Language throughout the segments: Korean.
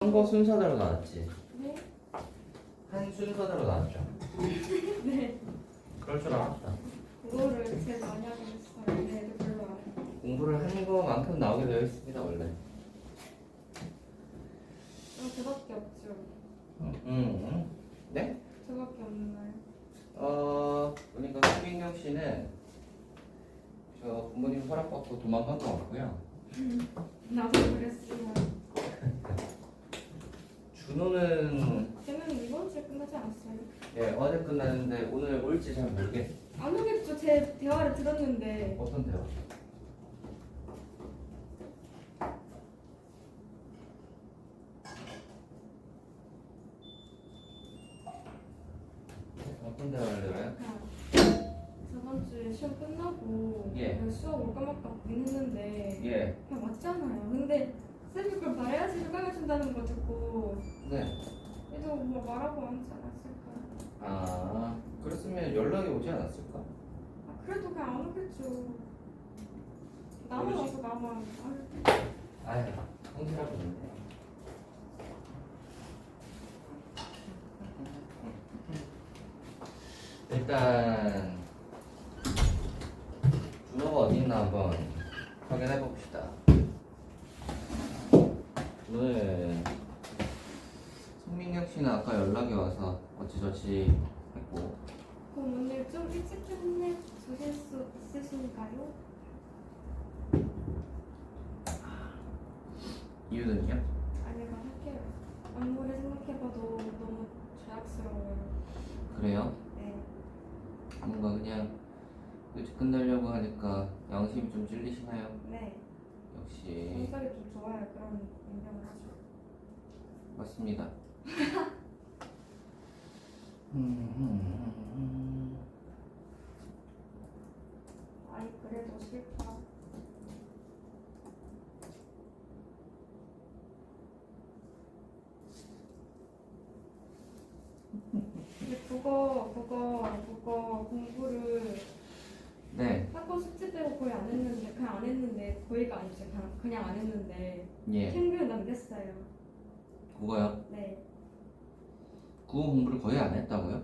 한 거 순서대로 나왔지? 네? 한 순서대로 나왔죠? 네. 그럴 줄 알았다. 그거를 제일 많이 하고 있어요. 네, 애들 별로 안 해요. 공부를 한 거만큼 나오게 되어 있습니다 원래. 저밖에 없죠. 네? 저밖에 없나요? 그러니까 수빈경 씨는 저 부모님 허락받고 도망간 거 같고요. 나도 그랬어요. 준호는 쟤는 이번 주에 끝나지 않았어요? 예 어제 끝났는데 오늘 올지 잘 모르겠. 안 오겠죠. 제 대화를 들었는데. 어떤 대화? 어떤 대화를 들어요? 저번 주에 시험 끝나고 예. 수업 올까 말까 보긴 했는데 예. 그냥 맞잖아요. 근데 쌤이 그걸 말해야지 휴강해준다는 거 듣고 네. 얘도 뭐 말하고 앉지 않았을까. 아 그랬으면 연락이 오지 않았을까? 그래도 그냥 안 오겠죠. 나만 그러지. 와서 나만. 아유 성실하고 있네. 일단 준호가 어디 있나 한번 확인해 봅시다. 오늘 송민경 씨는 아까 연락이 와서 어찌저찌 했고. 그럼 오늘 좀 일찍 끝내주실 수 있으신가요? 이유는요? 아니면 할게요. 아무리 생각해봐도 너무 죄악스러워요. 그래요? 네. 뭔가 그냥 일찍 끝내려고 하니까 양심이 좀 찔리시나요? 네. 역시 성격이 좀 좋아요. 그런 인정을 하죠. 맞습니다. 아이 그래도 싫다. 근데 국어 공부를 네, 학원 숙제대로 거의 안 했는데 그냥 안 했는데 거의가 아니죠. 그냥 안 했는데 예, 평균 남겼어요. 국어요? 네. 국어 공부를 거의 안 했다고요?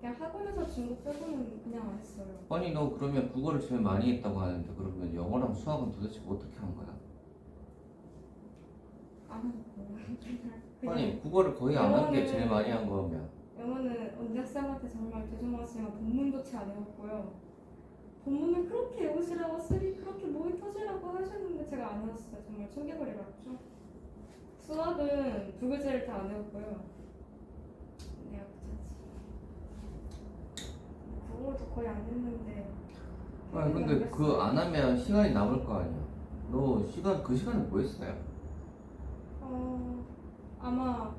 그냥 학원에서 준 거 빼고는 그냥 안 했어요. 아니 너 그러면 국어를 제일 많이 했다고 하는데 그러면 영어랑 수학은 도대체 어떻게 한 거야? 안 하고. 아니 국어를 거의 안 한 게 영어는- 제일 많이 한 거면 영어는 언니 학생한테 정말 죄송하지만 본문조차 안 해왔고요. 본문을 그렇게 외우시라고 그렇게 목이 터지라고 하셨는데 제가 안 해왔어요. 정말 청개구리 같죠? 수학은 두 글자를 다 안 외웠고요. 내가 그쳤지. 국어도 거의 안 했는데. 아니 근데 그 안 하면 시간이 남을 거 아니야. 너 시간 그 시간에 뭐 했어요? 아마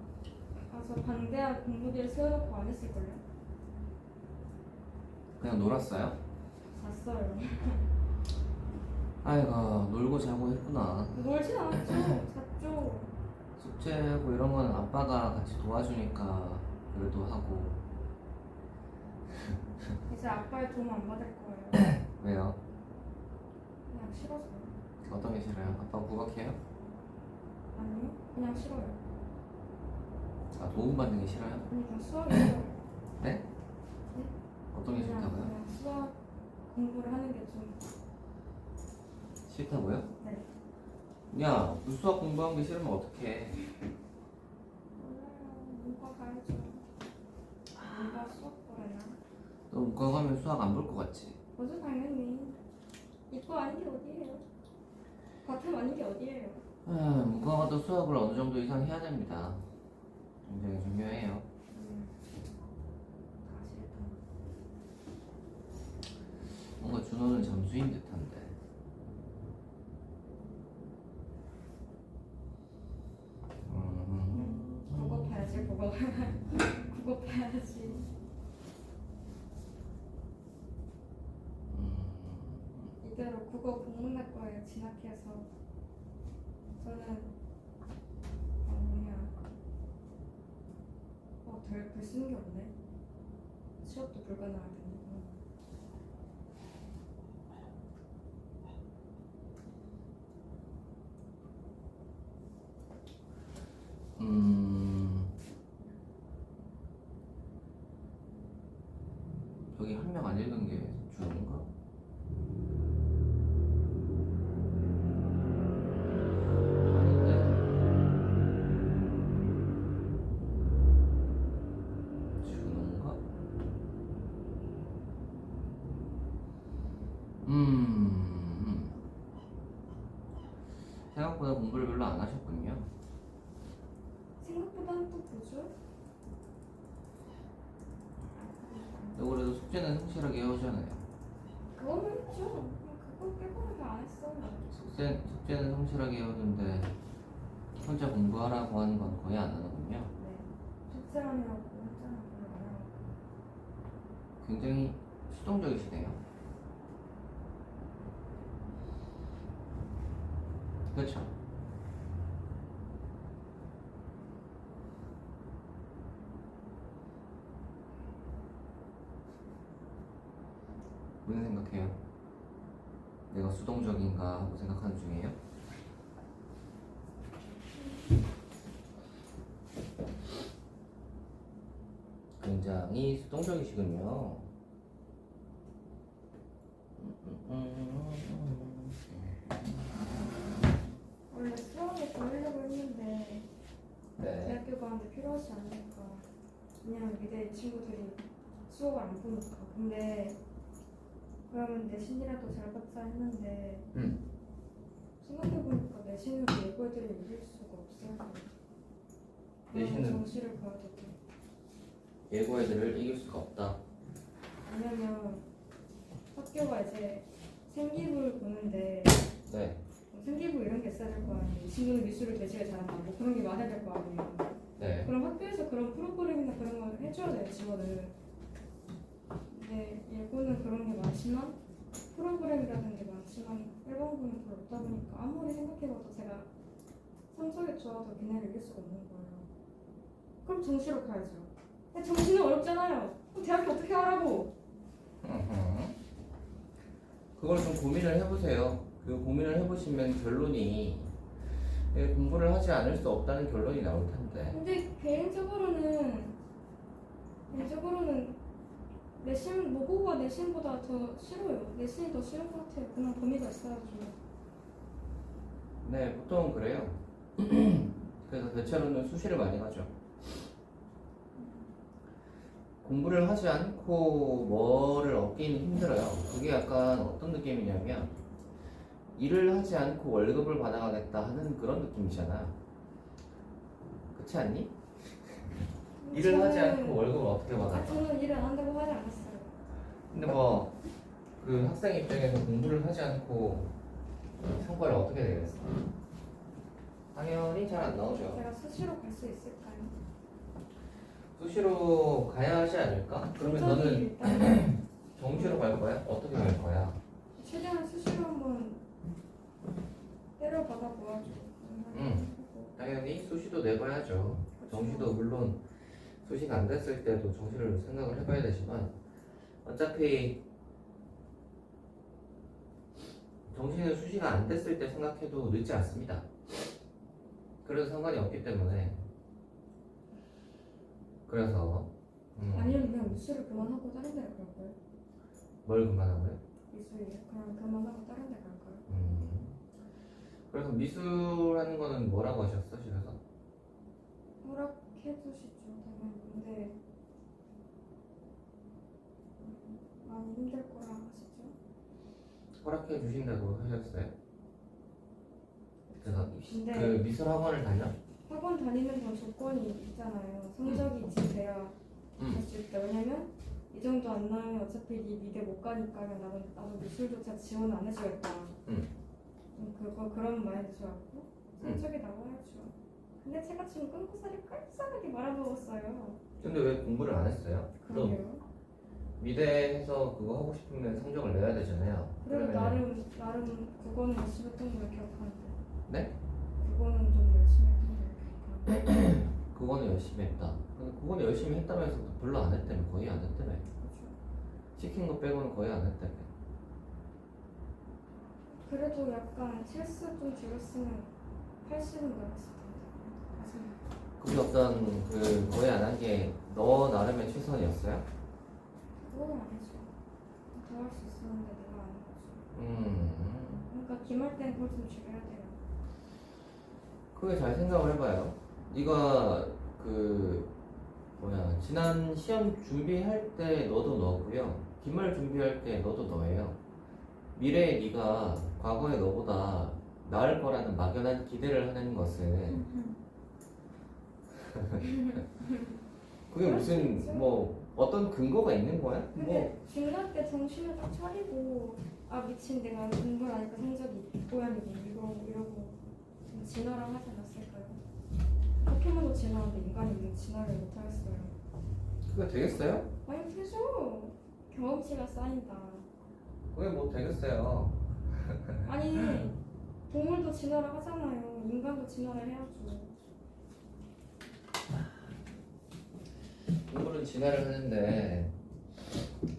저 방대한 공부기를 세워놓고 안 했을걸요? 그냥 놀았어요? 잤어요. 아이고 놀고 자고 했구나. 놀진 않았죠. 잤죠. 숙제하고 이런 건 아빠가 같이 도와주니까 그래도 하고. 이제 아빠의 도움 안 받을 거예요. 왜요? 그냥 싫어서요. 어떤 게 싫어요? 아빠 구박해요? 아니요? 그냥 싫어요. 아 도움받는 게 싫어요? 그냥 수학이 싫어요. 네? 어떤 게 싫다고요? 그냥 수학 공부를 하는 게 좀. 싫다고요? 네. 야, 너 수학 공부한 게 싫으면 어떡해? 몰라요. 문과 가야죠. 문과 수학 거래나. 너 문과 가면 수학 안 볼 것 같지? 뭐죠 당연히. 이과 아닌 게 어디예요? 과탐 아닌 게 어디예요? 아, 문과 가도 수학을 어느 정도 이상 해야 됩니다. 굉장히 중요해요. 다 싫다. 뭔가 준호는 잠수인 듯한데. 국어 봐야지 국어. 국어 봐야지. 이대로 국어 국문학 과에 진학해서 저는 될 수 있는 게 없네. 취업도 불가능할 텐데. 음. 저기 한 명 안 읽은 게 준호인가? 아닌데. 준호인가? 생각보다 공부를 별로 안 하셨군요. 생각보다는 또 보죠. 너 그래도 숙제는 성실하게 해오잖아요. 그거는 했죠. 그거 빼고는 다 안 했어요. 숙제는 성실하게 해오는데 혼자 공부하라고 하는 건 거의 안 하는군요. 네. 숙제하느라고 혼자는 별로 안 하고. 굉장히 수동적이시네요. 그렇죠? 무슨 생각해요? 내가 수동적인가 하고 생각하는 중이에요? 굉장히 수동적이시군요. 원래 수학을 보려고 했는데 네. 대학교 가는데 필요하지 않으니까 그냥 미대 친구들이 수업을 안 보니까. 근데 그러면 내신이라도 잘 받자 했는데 생각해보니까 내신으로 예고애들을 이길 수가 없어요. 내신은? 정시를 봐야 되고. 예고 애들을 이길 수가 없다. 왜냐면 학교가 이제 생기부를 보는데 네. 생기부 이런 게 있어야 될 거 아니에요. 이 친구는 미술을 되게 잘한다. 뭐 그런 게 많아야 될 거 아니에요. 네. 그럼 학교에서 그런 프로그램이나 그런 걸 해줘야 돼요, 지원을. 근데 예고는 그런 게 많지만 프로그램이라는 게 많지만 일반고는 별로 없다 보니까 아무리 생각해봐도 제가 성적이 좋아도 걔네를 이길 수가 없는 거예요. 그럼 정시로 가야죠. 근데 정시는 어렵잖아요. 그럼 대학교 어떻게 하라고? 그걸 좀 고민을 해보세요. 그 고민을 해보시면 결론이 공부를 하지 않을 수 없다는 결론이 나올 텐데. 근데 개인적으로는 내신 모국어가 내신보다 더 싫어요. 내신이 더 싫은 것 같아요. 그냥 범위가 있어야죠. 네, 보통은 그래요. 그래서 대체로는 수시를 많이 가죠. 공부를 하지 않고 뭐를 얻기는 힘들어요. 그게 약간 어떤 느낌이냐면 일을 하지 않고 월급을 받아가겠다 하는 그런 느낌이잖아. 그렇지 않니? 일을 하지 않고 월급을 어떻게 받아? 저는 일을 안 한다고 하지 않았어요. 근데 뭐 그 학생 입장에서 공부를 하지 않고 성과를 어떻게 내겠어? 당연히 잘 안 나오죠. 제가 수시로 갈 수 있을까요? 수시로 가야 하지 않을까? 그러면 성적이 너는 일단 정시로 갈 거야? 어떻게 갈 거야? 최대한 수시로 한번 때려박아 보아줘. 당연히 수시도 내봐야죠. 정시도 물론 수시가 안 됐을 때도 정시를 생각을 해봐야 되지만 어차피 정시는 수시가 안 됐을 때 생각해도 늦지 않습니다. 그래도 상관이 없기 때문에 그래서 아니면 그냥 미술을 그만하고 다른 데를 갈까요? 뭘 그만하고요? 미술이요? 그냥 그만하고 다른 데 갈까요? 그래서 미술하는 거는 뭐라고 하셨어 집에서? 허락해 주시죠 당연히. 근데 많이 힘들 거라 하시죠? 허락해 주신다고 하셨어요? 그래서 근데 그 미술 학원을 다녀? 학원 다니는 건 조건이 있잖아요. 성적이 있어야 할 수 있다. 왜냐면 이 정도 안 나오면 어차피 네 미대 못 가니까 그냥 나도 미술조차 지원 안 해주겠다. 그런 마인드 좋았고 성적이 나와야죠. 근데 제가 지금 끊고살이 깔끔하게 말아먹었어요. 근데 왜 공부를 안 했어요? 그럼 그러게요. 미대에서 그거 하고 싶으면 성적을 내야 되잖아요. 그래도 그러면은- 나름 국어는 열심히 했던 걸 기억하는데. 네? 국어는 좀 열심히 했던 걸 기억하는데. 그거는 열심히 했다. 근데 그거는 열심히 했다면서 별로 안 했다며. 거의 안 했다며. 그렇죠. 시킨 거 빼고는 거의 안 했다며. 그래도 약간 실수 좀 줄였으면 80은 넘었을 텐데. 아쉽네. 그게 어떤 그 거의 안 한 게 너 나름의 최선이었어요? 그거는 아니죠. 공부할 수 있었는데 내가 안 했지. 음. 그러니까 기말 때는 그걸 좀 줄여야 돼요. 그게 잘 생각을 해봐요. 네가 그 뭐야 지난 시험 준비할 때 너도 너고요. 기말 준비할 때 너도 너예요. 미래에 네가 과거의 너보다 나을 거라는 막연한 기대를 하는 것은 그게 무슨 뭐 어떤 근거가 있는 거야? 뭐 근데 중간 때 정신을 딱 차리고 아 미친 내가 공부를 하니까 성적이 고양이고 이러고 좀 진화를 하지 않았을까요? 포켓몬도 진화하는데 인간이 왜 진화를 못하겠어요? 그게 되겠어요? 아니 되죠. 경험치가 쌓인다. 그게 뭐 되겠어요? 아니 동물도 진화를 하잖아요. 인간도 진화를 해야죠. 동물은 진화를 하는데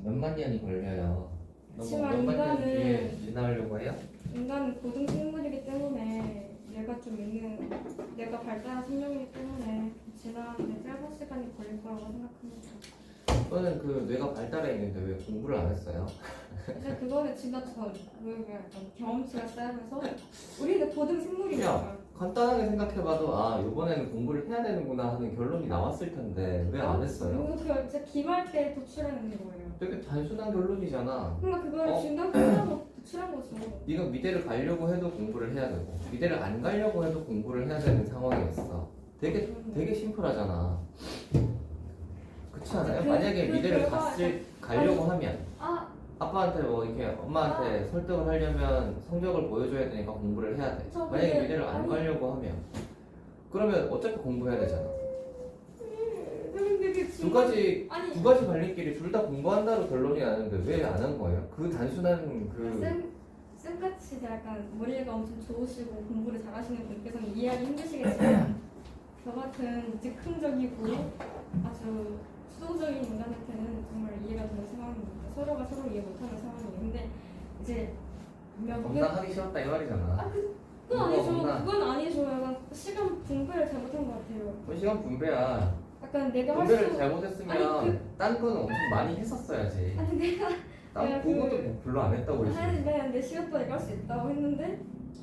몇만 년이 걸려요. 그치만 몇만 년 인간은- 뒤에 진화하려고 해요? 인간은 고등 생물이기 때문에 내가 발달한 생명이기 때문에 진화하는데 짧은 시간이 걸릴 거라고 생각합니다. 저는 그 뇌가 발달해 있는데 왜 공부를 안 했어요? 근데 그거는 진화 전 왜 약간 경험치가 쌓이면서 우리는 고등 생물이니까. 간단하게 생각해봐도 아 이번에는 공부를 해야 되는구나 하는 결론이 나왔을 텐데 왜 안 했어요? 그 진짜 기말 때 도출하는 거예요. 되게 단순한 결론이잖아. 그러니까 그걸 어? 중간 끝나고 도출한 거죠. 네가 미대를 가려고 해도 공부를 해야 되고 미대를 안 가려고 해도 공부를 해야 되는 상황이었어. 되게 심플하잖아. 그렇지 않아요? 만약에 미대를 가려고 하면 아 아빠한테 뭐 이렇게 엄마한테 설득을 하려면 성적을 보여줘야 되니까 공부를 해야 돼. 저 만약에 근데- 미대를 안 아니- 가려고 하면 그러면 어차피 공부해야 되잖아. 근데 그 두 가지 아니 두 가지 갈림길이 둘 다 공부한다로 결론이 나는데 왜 안 한 거예요? 그 단순한 쌤같이 약간 머리가 엄청 좋으시고 공부를 잘하시는 분께서는 이해하기 힘드시겠지만 저 같은 즉흥적이고 아주 수동적인 인간한테는 정말 이해가 되는 상황입니다. 서로가 서로 이해 못하는 상황이에요. 근데 이제 겁나 하기 싫었다 이 말이잖아. 그건 아니죠. 겁나. 그건 아니죠. 약간 시간 분배를 잘못한 것 같아요. 그 시간 분배야. 약간 내가 분배를 할수 잘못했으면 아니, 딴 거는 엄청 많이 했었어야지. 아니 내가 딴 그것도 뭐 별로 안 했다고 그랬지. 하는데 내 시간 동안 할 수 있다고 했는데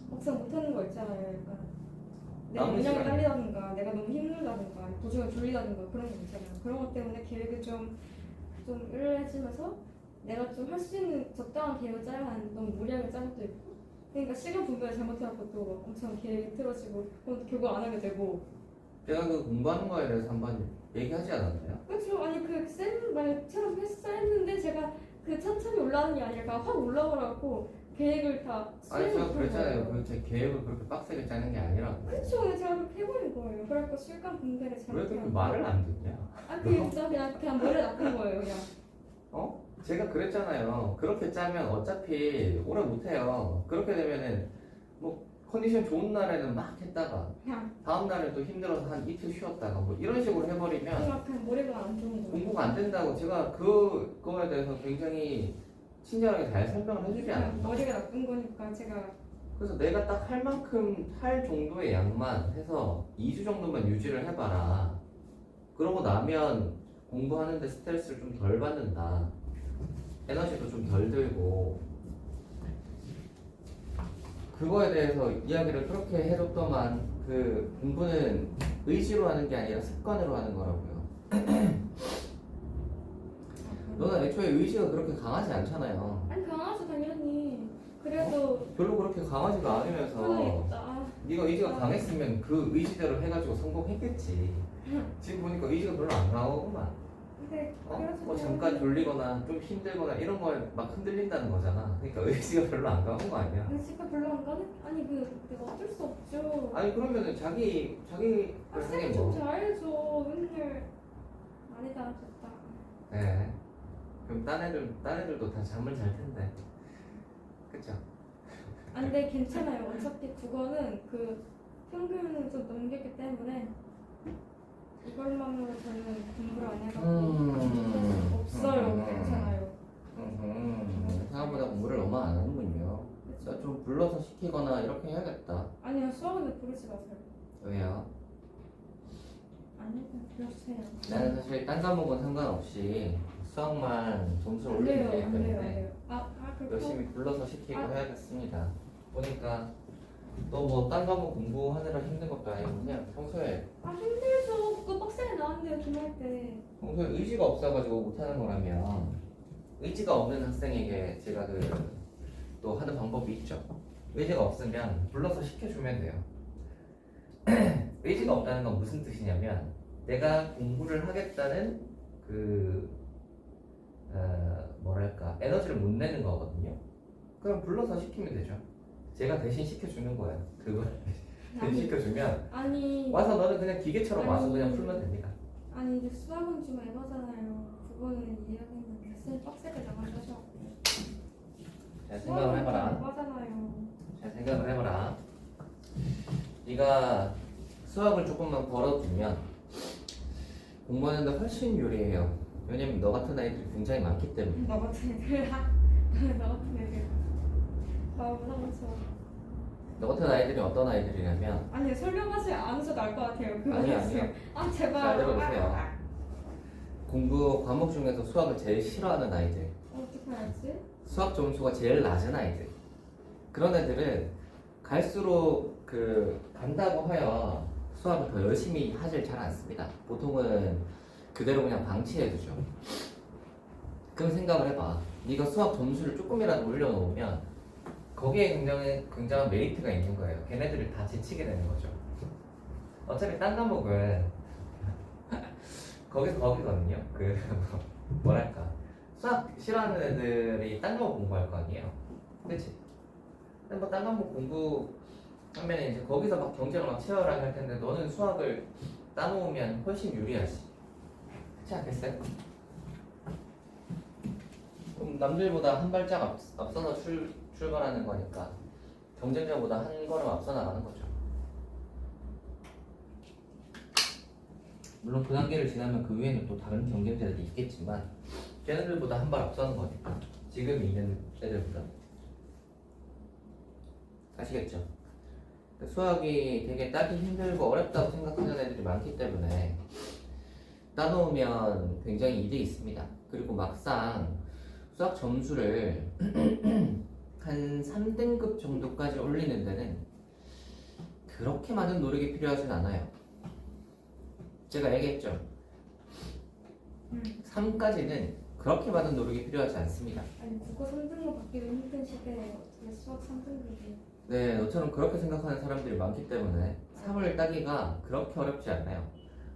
막상 못하는 거 있잖아요. 약간 내 남은 역량이 시간에. 딸리다든가 내가 너무 힘들다든가 도중에 졸리다든가 그런 거 있잖아요. 그런 것 때문에 계획을 좀 의뢰해지면서 내가 좀 할 수 있는 적당한 계획을 짜야 하는 너무 무리하게 짠 것도 있고 그러니까 시간 분배를 잘못해갖고 또 막 엄청 계획이 틀어지고 그럼 결국 안 하게 되고 제가 그 공부하는 거에 대해서 한번 얘기하지 않았나요? 그렇죠. 아니 그쌤 말처럼 했는데 제가 그 천천히 올라가는 게 아니라 확 올라가라고 계획을 다 아니 제가 못한 그랬잖아요. 거예요. 제 계획을 그렇게 빡세게 짜는 게 아니라고. 그렇죠. 제가 그렇게 해버린 거예요. 그래갖고 시간 분배를 왜 잘못해요. 그렇게 말을 안 듣냐? 아 진짜 그냥 머리 나쁜 거예요. 그냥. 어? 제가 그랬잖아요. 그렇게 짜면 어차피 오래 못해요. 그렇게 되면은 뭐 컨디션 좋은 날에는 막 했다가 그냥 다음 날에 또 힘들어서 한 이틀 쉬었다가 뭐 이런 식으로 해버리면 그냥 머리가 안 좋은 거예요. 공부가 안 된다고 제가 그거에 대해서 굉장히 친절하게 잘 설명을 해주지 그냥 않았나. 머리가 나쁜 거니까 제가 그래서 내가 딱 할 만큼 할 정도의 양만 해서 2주 정도만 유지를 해봐라. 그러고 나면 공부하는데 스트레스를 좀 덜 받는다. 에너지도 좀 덜 들고. 그거에 대해서 이야기를 그렇게 해줬더만 그 공부는 의지로 하는 게 아니라 습관으로 하는 거라고요. 너는 애초에 의지가 그렇게 강하지 않잖아요. 아니 강아지 당연히 그래도 별로 그렇게 강하지가 않으면서 그러겠다. 네가 의지가 강했으면 그 의지대로 해가지고 성공했겠지. 지금 보니까 의지가 별로 안 강하구만. 근데 뭐 잠깐 졸리거나 좀 힘들거나 이런 거에 막 흔들린다는 거잖아. 그러니까 의지가 별로 안 강한 거 아니야. 의지가 별로 안 가는 아니 내가 어쩔 수 없죠. 아니 그러면은 자기 하긴 쌤이 좀 뭐. 잘해줘. 맨날 아니다 됐다. 네. 그럼 딴 애들도 다 잠을 잘 텐데. 그쵸? 아 근데 괜찮아요. 어차피 국어는 그 평균을 좀 넘겼기 때문에 이걸만으로 저는 공부를 안 해가지고 없어요. 괜찮아요. 생각보다 공부를 너무 안 하는군요. 나 좀 불러서 시키거나 이렇게 해야겠다. 아니요 수학은 부르지 마세요. 왜요? 아니요 그냥 불러주세요. 나는 사실 딴 과목은 상관없이 수학만 점수를 안 올리면 돼요, 되기 안 돼요, 안 때문에 돼요. 그렇고 열심히 불러서 시키고 아. 해야겠습니다. 보니까 너 뭐 딴 과목 공부하느라 힘든 것도 아니고 그냥 평소에 힘들죠. 그거 빡세게 나왔는데요, 기말 때. 평소에 의지가 없어가지고 못하는 거라면 의지가 없는 학생에게 제가 또 하는 방법이 있죠. 의지가 없으면 불러서 시켜주면 돼요. 의지가 없다는 건 무슨 뜻이냐면 내가 공부를 하겠다는 뭐랄까 에너지를 못 내는 거거든요. 그럼 불러서 시키면 되죠. 제가 대신 시켜주는 거예요. 그걸 대신 시켜주면 아니, 와서 너는 그냥 기계처럼 와서 아니. 그냥 풀면 됩니다. 아니 이제 수학은 좀 에바잖아요. 그거는 이해하겠는데 쌤 빡세게 나가서 하셔갖고. 잘 생각을 해봐라. 에바잖아요. 잘 생각을 해봐라. 네가 수학을 조금만 벌어두면 공부하는데 훨씬 유리해요. 왜냐면 너 같은 아이들이 굉장히 많기 때문에. 너 같은 애들. 너 같은 애들. 무서워. 너 같은 아이들이 어떤 아이들이냐면 아니 설명하지 않으셔도 알 것 같아요. 그거 아니요. 제발. 잘 들어보세요. 공부 과목 중에서 수학을 제일 싫어하는 아이들, 어떻게 알지? 수학 점수가 제일 낮은 아이들, 그런 애들은 갈수록 간다고 하여 수학을 더 열심히 하질 잘 않습니다. 보통은 그대로 그냥 방치해두죠. 그럼 생각을 해봐. 네가 수학 점수를 조금이라도 올려놓으면 거기에 굉장한 메리트가 있는 거예요. 걔네들을 다 제치게 되는 거죠. 어차피 딴 과목은 거기거든요. 뭐랄까 수학 싫어하는 애들이 딴 과목 공부할 거 아니에요. 그렇지? 근데 뭐 딴 과목 공부하면 이제 거기서 막 경쟁을 막 치열하게 할 텐데 너는 수학을 따놓으면 훨씬 유리하지. 그렇지 않겠어요? 그럼 남들보다 한 발짝 앞서서 출발하는 거니까 경쟁자보다 한 걸음 앞서 나가는 거죠. 물론 그 단계를 지나면 그 위에는 또 다른 경쟁자들이 있겠지만 걔네들보다 한 발 앞서는 거니까 지금 있는 애들보다. 아시겠죠? 수학이 되게 따기 힘들고 어렵다고 생각하는 애들이 많기 때문에 따놓으면 굉장히 이득이 있습니다. 그리고 막상 수학 점수를 한 3등급 정도까지 올리는 데는 그렇게 많은 노력이 필요하진 않아요. 제가 얘기했죠. 3까지는 그렇게 많은 노력이 필요하지 않습니다. 아니 국어 3등급 받기도 힘든 시대에 어떻게 수학 3등급이? 네, 너처럼 그렇게 생각하는 사람들이 많기 때문에 3을 따기가 그렇게 어렵지 않아요.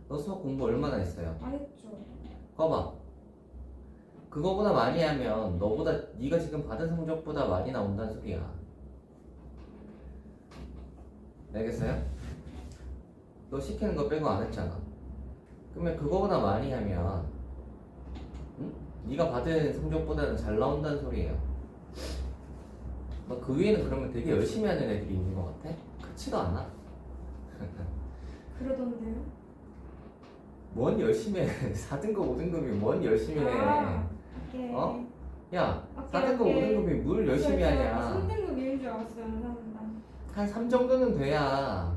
너 수학 공부 얼마나 했어요? 안 했죠. 봐봐. 그거보다 많이 하면 네가 지금 받은 성적보다 많이 나온다는 소리야. 알겠어요? 너 시키는 거 빼고 안 했잖아. 그러면 그거보다 많이 하면 네가 받은 성적보다는 잘 나온다는 소리예요. 그 위에는 그러면 되게 열심히 하는 애들이 있는 것 같아? 그렇지도 않아. 그러던데요? 뭔 열심히 해. 4등급, 5등급이 뭔 열심히 해. 오케이. 어? 야, 오케이, 4등급, 오케이. 5등급이 뭘 열심히 하냐. 3등급인 줄 알았어요. 감사합니다. 한 3 정도는 돼야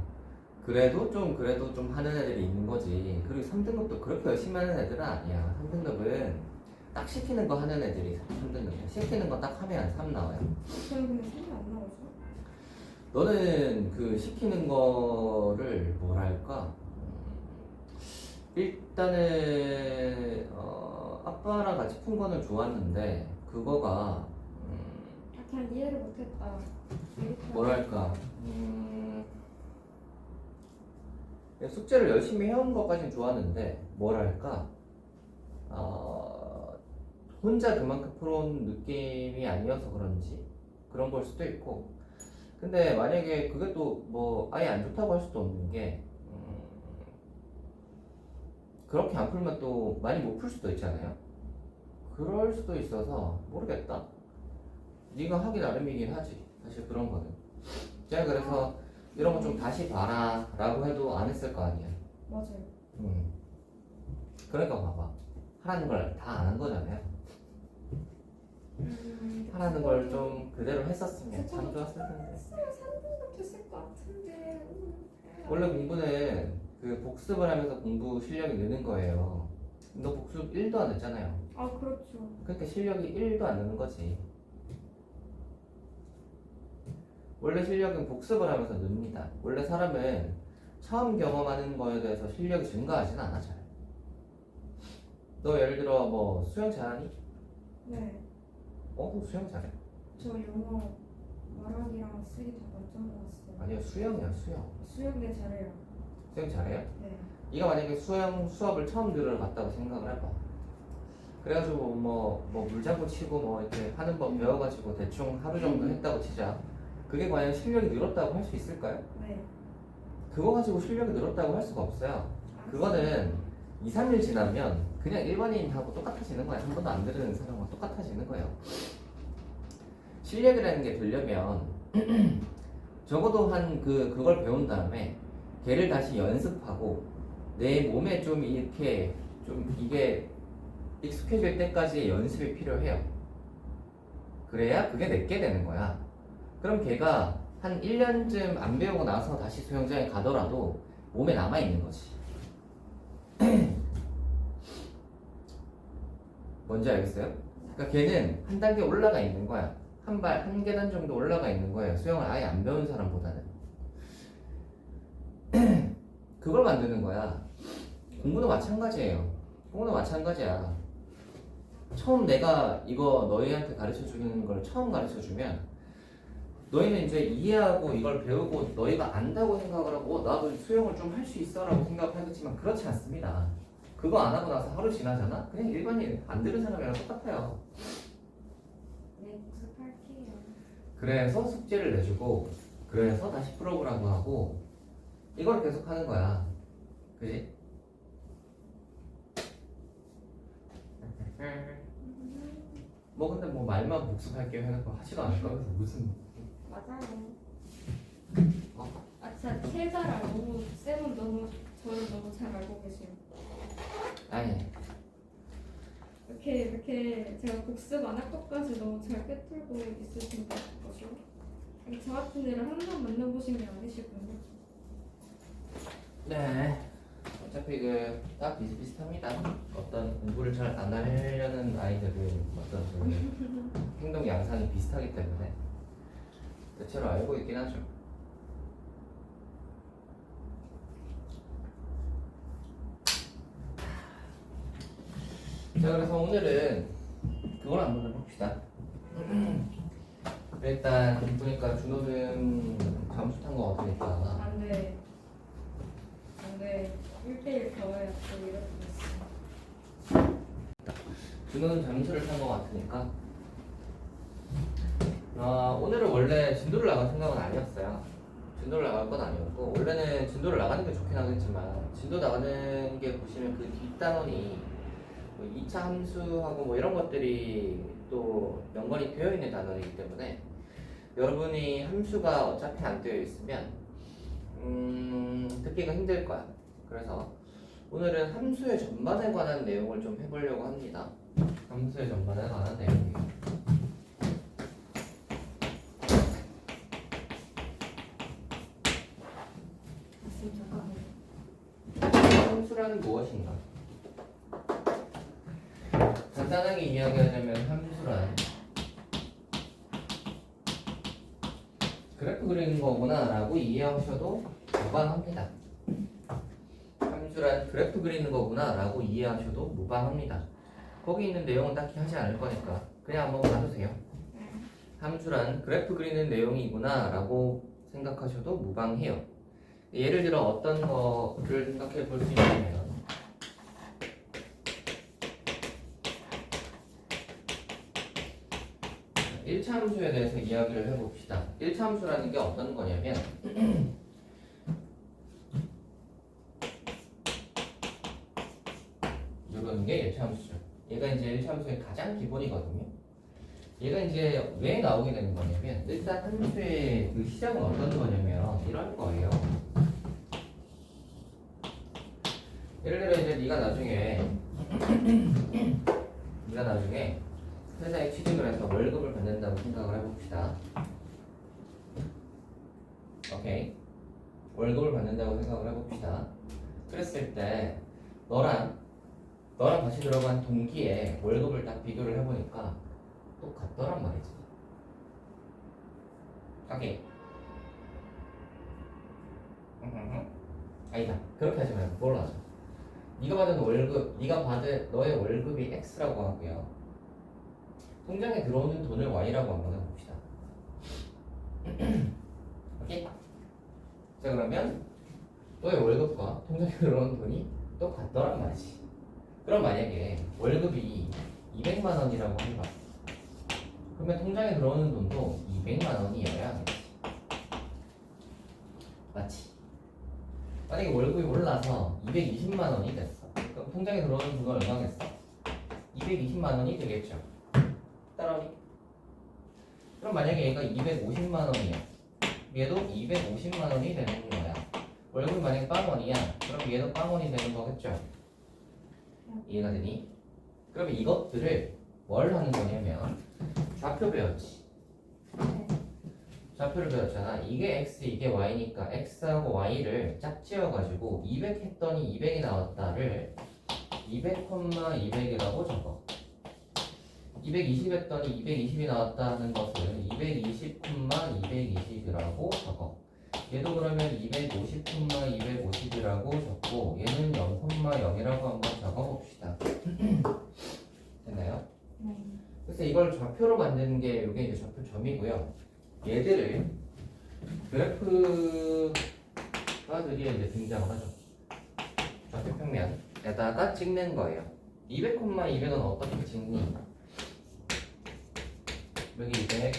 그래도 좀 하는 애들이 있는 거지. 그리고 3등급도 그렇게 열심히 하는 애들은 아니야. 3등급은 딱 시키는 거 하는 애들이 3등급이야. 시키는 거 딱 하면 3 나와요. 저는 근데 3이 안 나오죠? 너는 시키는 거를 뭐랄까 일단은 아빠랑 같이 푼 거는 좋았는데 그거가 그냥 이해를 못했다. 뭐랄까 숙제를 열심히 해온 것까진 좋았는데 뭐랄까 혼자 그만큼 풀어온 느낌이 아니어서 그런지 그런 걸 수도 있고. 근데 만약에 그게 또 뭐 아예 안 좋다고 할 수도 없는 게 그렇게 안 풀면 또 많이 못 풀 수도 있잖아요. 그럴 수도 있어서 모르겠다. 네가 하기 나름이긴 하지. 사실 그런 거는 제가 그래서 이런 거 좀 다시 봐라 라고 해도 안 했을 거 아니야. 맞아요. 그러니까 봐봐. 하라는 걸 다 안 한 거잖아요. 하라는 걸 좀 그대로 했었으면 참 좋았을 텐데. 3등급 됐을 것 같은데. 원래 공부는 복습을 하면서 공부 실력이 느는 거예요. 너 복습 1도 안 했잖아요. 아 그렇죠. 그러니까 실력이 1도 안 느는 거지. 원래 실력은 복습을 하면서 늡니다. 원래 사람은 처음 경험하는 거에 대해서 실력이 증가하진 않아 잘. 너 예를 들어 뭐 수영 잘하니? 네. 너 수영 잘해. 저 영어 말하기랑 쓰기 다 만점 나왔어요. 아니요 수영이야 수영. 수영네 잘해요. 수영 잘해요? 네. 네가 만약에 수영 수업을 처음 들으러 갔다고 생각을 해봐. 그래가지고 뭐 물장구 치고 뭐 이렇게 하는 법 배워가지고 대충 하루 정도 했다고 치자. 그게 과연 실력이 늘었다고 할 수 있을까요? 네. 그거 가지고 실력이 늘었다고 할 수가 없어요. 그거는 2, 3일 지나면 그냥 일반인하고 똑같아지는 거야. 한 번도 안 들은 사람하고 똑같아지는 거예요. 실력이라는 게 되려면 적어도 그걸 배운 다음에 걔를 다시 연습하고 내 몸에 좀 이렇게 좀 이게 익숙해질 때까지의 연습이 필요해요. 그래야 그게 내게 되는 거야. 그럼 걔가 한 1년쯤 안 배우고 나서 다시 수영장에 가더라도 몸에 남아있는 거지. 뭔지 알겠어요? 그러니까 걔는 한 단계 올라가 있는 거야. 한 계단 정도 올라가 있는 거예요. 수영을 아예 안 배운 사람보다는. 그걸 만드는 거야. 공부도 마찬가지예요. 공부도 마찬가지야. 처음 내가 이거 너희한테 가르쳐 주는 걸 처음 가르쳐 주면 너희는 이제 이해하고 이걸 배우고 너희가 안다고 생각을 하고 나도 수영을 좀 할 수 있어 라고 생각하겠지만 그렇지 않습니다. 그거 안 하고 나서 하루 지나잖아? 그냥 일반인 안 들은 사람이랑 똑같아요. 네, 복습할게요. 그래서 숙제를 내주고 그래서 다시 풀어보라고 하고 이걸 계속 하는 거야. 그지? 뭐 근데 뭐 말만 복습할게요 해놓고 하지도 않을 거면서 무슨 맞아요. 어? 아 진짜 세자랑 너무 쌤은 너무 저를 너무 잘 알고 계세요. 아니 이렇게 제가 복습 안 할 것까지 너무 잘 꿰뚫고 있으신 거죠. 저 같은 애를 한 번 만나보신 게 아니시군요. 네 어차피 다 비슷비슷합니다. 어떤 공부를 잘 안 하려는 아이들은 어떤 행동 양상이 비슷하기 때문에 대체로 알고 있긴 하죠. 자 그래서 오늘은 그걸 한번 해봅시다. 일단 보니까 준호는 잠수 탄 거 같으니까 안 돼. 안 돼. 1대1 배워야 또 이렇게 됐어. 준호는 잠수를 탄 거 같으니까 오늘은 원래 진도를 나갈 생각은 아니었어요. 진도를 나갈 건 아니었고 원래는 진도를 나가는 게 좋긴 하겠지만 진도 나가는 게 보시면 그 뒷단원이 뭐 2차 함수하고 뭐 이런 것들이 또 연관이 되어 있는 단원이기 때문에 여러분이 함수가 어차피 안 되어 있으면 듣기가 힘들 거야. 그래서 오늘은 함수의 전반에 관한 내용을 좀 해보려고 합니다. 함수의 전반에 관한 내용이에요. 함수라는 무엇인가? 간단하게 이야기하자면 함수란 그래프 그리는 거구나 라고 이해하셔도 무방합니다. 함수란 그래프 그리는 거구나 라고 이해하셔도 무방합니다. 거기 있는 내용은 딱히 하지 않을 거니까 그냥 한번 봐주세요. 함수란 그래프 그리는 내용이구나 라고 생각하셔도 무방해요. 예를 들어 어떤 거를 생각해 볼 수 있냐면 1차 함수에 대해서 이야기를 해봅시다. 1차 함수라는 게 어떤 거냐면 이런 게 1차 함수죠. 얘가 이제 1차 함수의 가장 기본이거든요. 얘가 이제 왜 나오게 되는 거냐면 일단 함수의 그 시작은 어떤 거냐면 이런 거예요. 예를 들어 이제 네가 나중에 회사에 취직을 해서 월급을 받는다고 생각을 해봅시다. 오케이. 월급을 받는다고 생각을 해봅시다. 그랬을 때 너랑 너랑 같이 들어간 동기에 월급을 딱 비교를 해보니까 똑같더란 말이지. 오케이. 아니다. 그렇게 하지 말고 그걸로 하자. 네가 받은 너의 월급이 X라고 하고요. 통장에 들어오는 돈을 Y라고 한번 해봅시다. 오케이? 자, 그러면 너의 월급과 통장에 들어오는 돈이 똑같더란 말이지. 그럼 만약에 월급이 200만 원이라고 해봐. 그러면 통장에 들어오는 돈도 200만 원이어야 하겠지. 맞지? 만약에 월급이 올라서 220만 원이 됐어. 그럼 통장에 들어오는 돈은 얼마겠어? 220만 원이 되겠죠. 따라오니? 그럼 만약에 얘가 250만 원이야. 얘도 250만 원이 되는 거야. 월급이 만약에 빵원이야. 그럼 얘도 빵원이 되는 거겠죠. 이해가 되니? 그러면 이것들을 뭘 하는 거냐면 좌표 배웠지. 좌표를 배웠잖아. 이게 x, 이게 y니까 x하고 y를 짝지어가지고 200 했더니 200이 나왔다를 200, 200이라고 적어. 220 했더니 220이 나왔다는 것을 220, 220이라고 적어. 얘도 그러면 250, 250이라고 적고 얘는 0,0이라고 한번 적어봅시다. 됐나요? 네. 그래서 이걸 좌표로 만드는 게 이게 이제 좌표 점이고요. 얘들을 그래프가 드디어 이제 등장을 하죠. 좌표 평면에다가 찍는 거예요. 200, 200은 어떻게 찍니? 여기 200,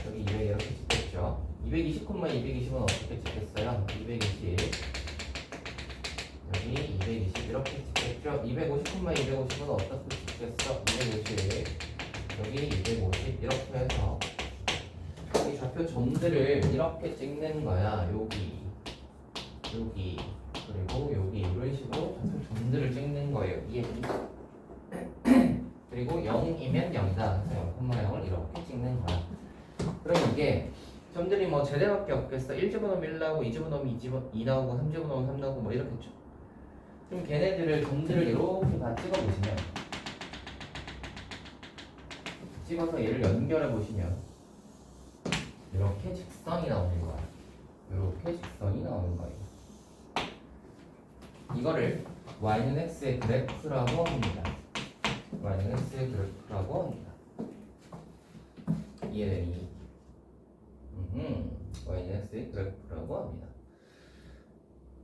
여기 200 이렇게 찍겠죠. 220, 220은 어떻게 찍겠어요? 220, 여기 220 이렇게 찍겠죠. 250, 250은 어떻게 찍겠어? 250, 여기 250 이렇게 해서 이 좌표 점들을 이렇게 찍는 거야. 여기, 여기, 그리고 여기 이런 식으로 좌표 점들을 찍는 거예요. 이해되니? 그리고 0이면 0이다. 그래서 0,0을 이렇게 찍는 거야. 그럼 이게 점들이 뭐 제대밖에 없겠어. 1 집어넣으면 1 나오고 2 집어넣으면 2 나오고 3 집어넣으면 3 나오고 뭐 이렇겠죠. 그럼 걔네들을 점들을 이렇게 다 찍어보시면 찍어서 얘를 연결해 보시면 이렇게 직선이 나오는 거야. 이렇게 직선이 나오는 거예요. 이거를 y는 x의 그래프라고 합니다. y는 x의 그래프라고 합니다. 이해되니? y는 x의 그래프라고 합니다.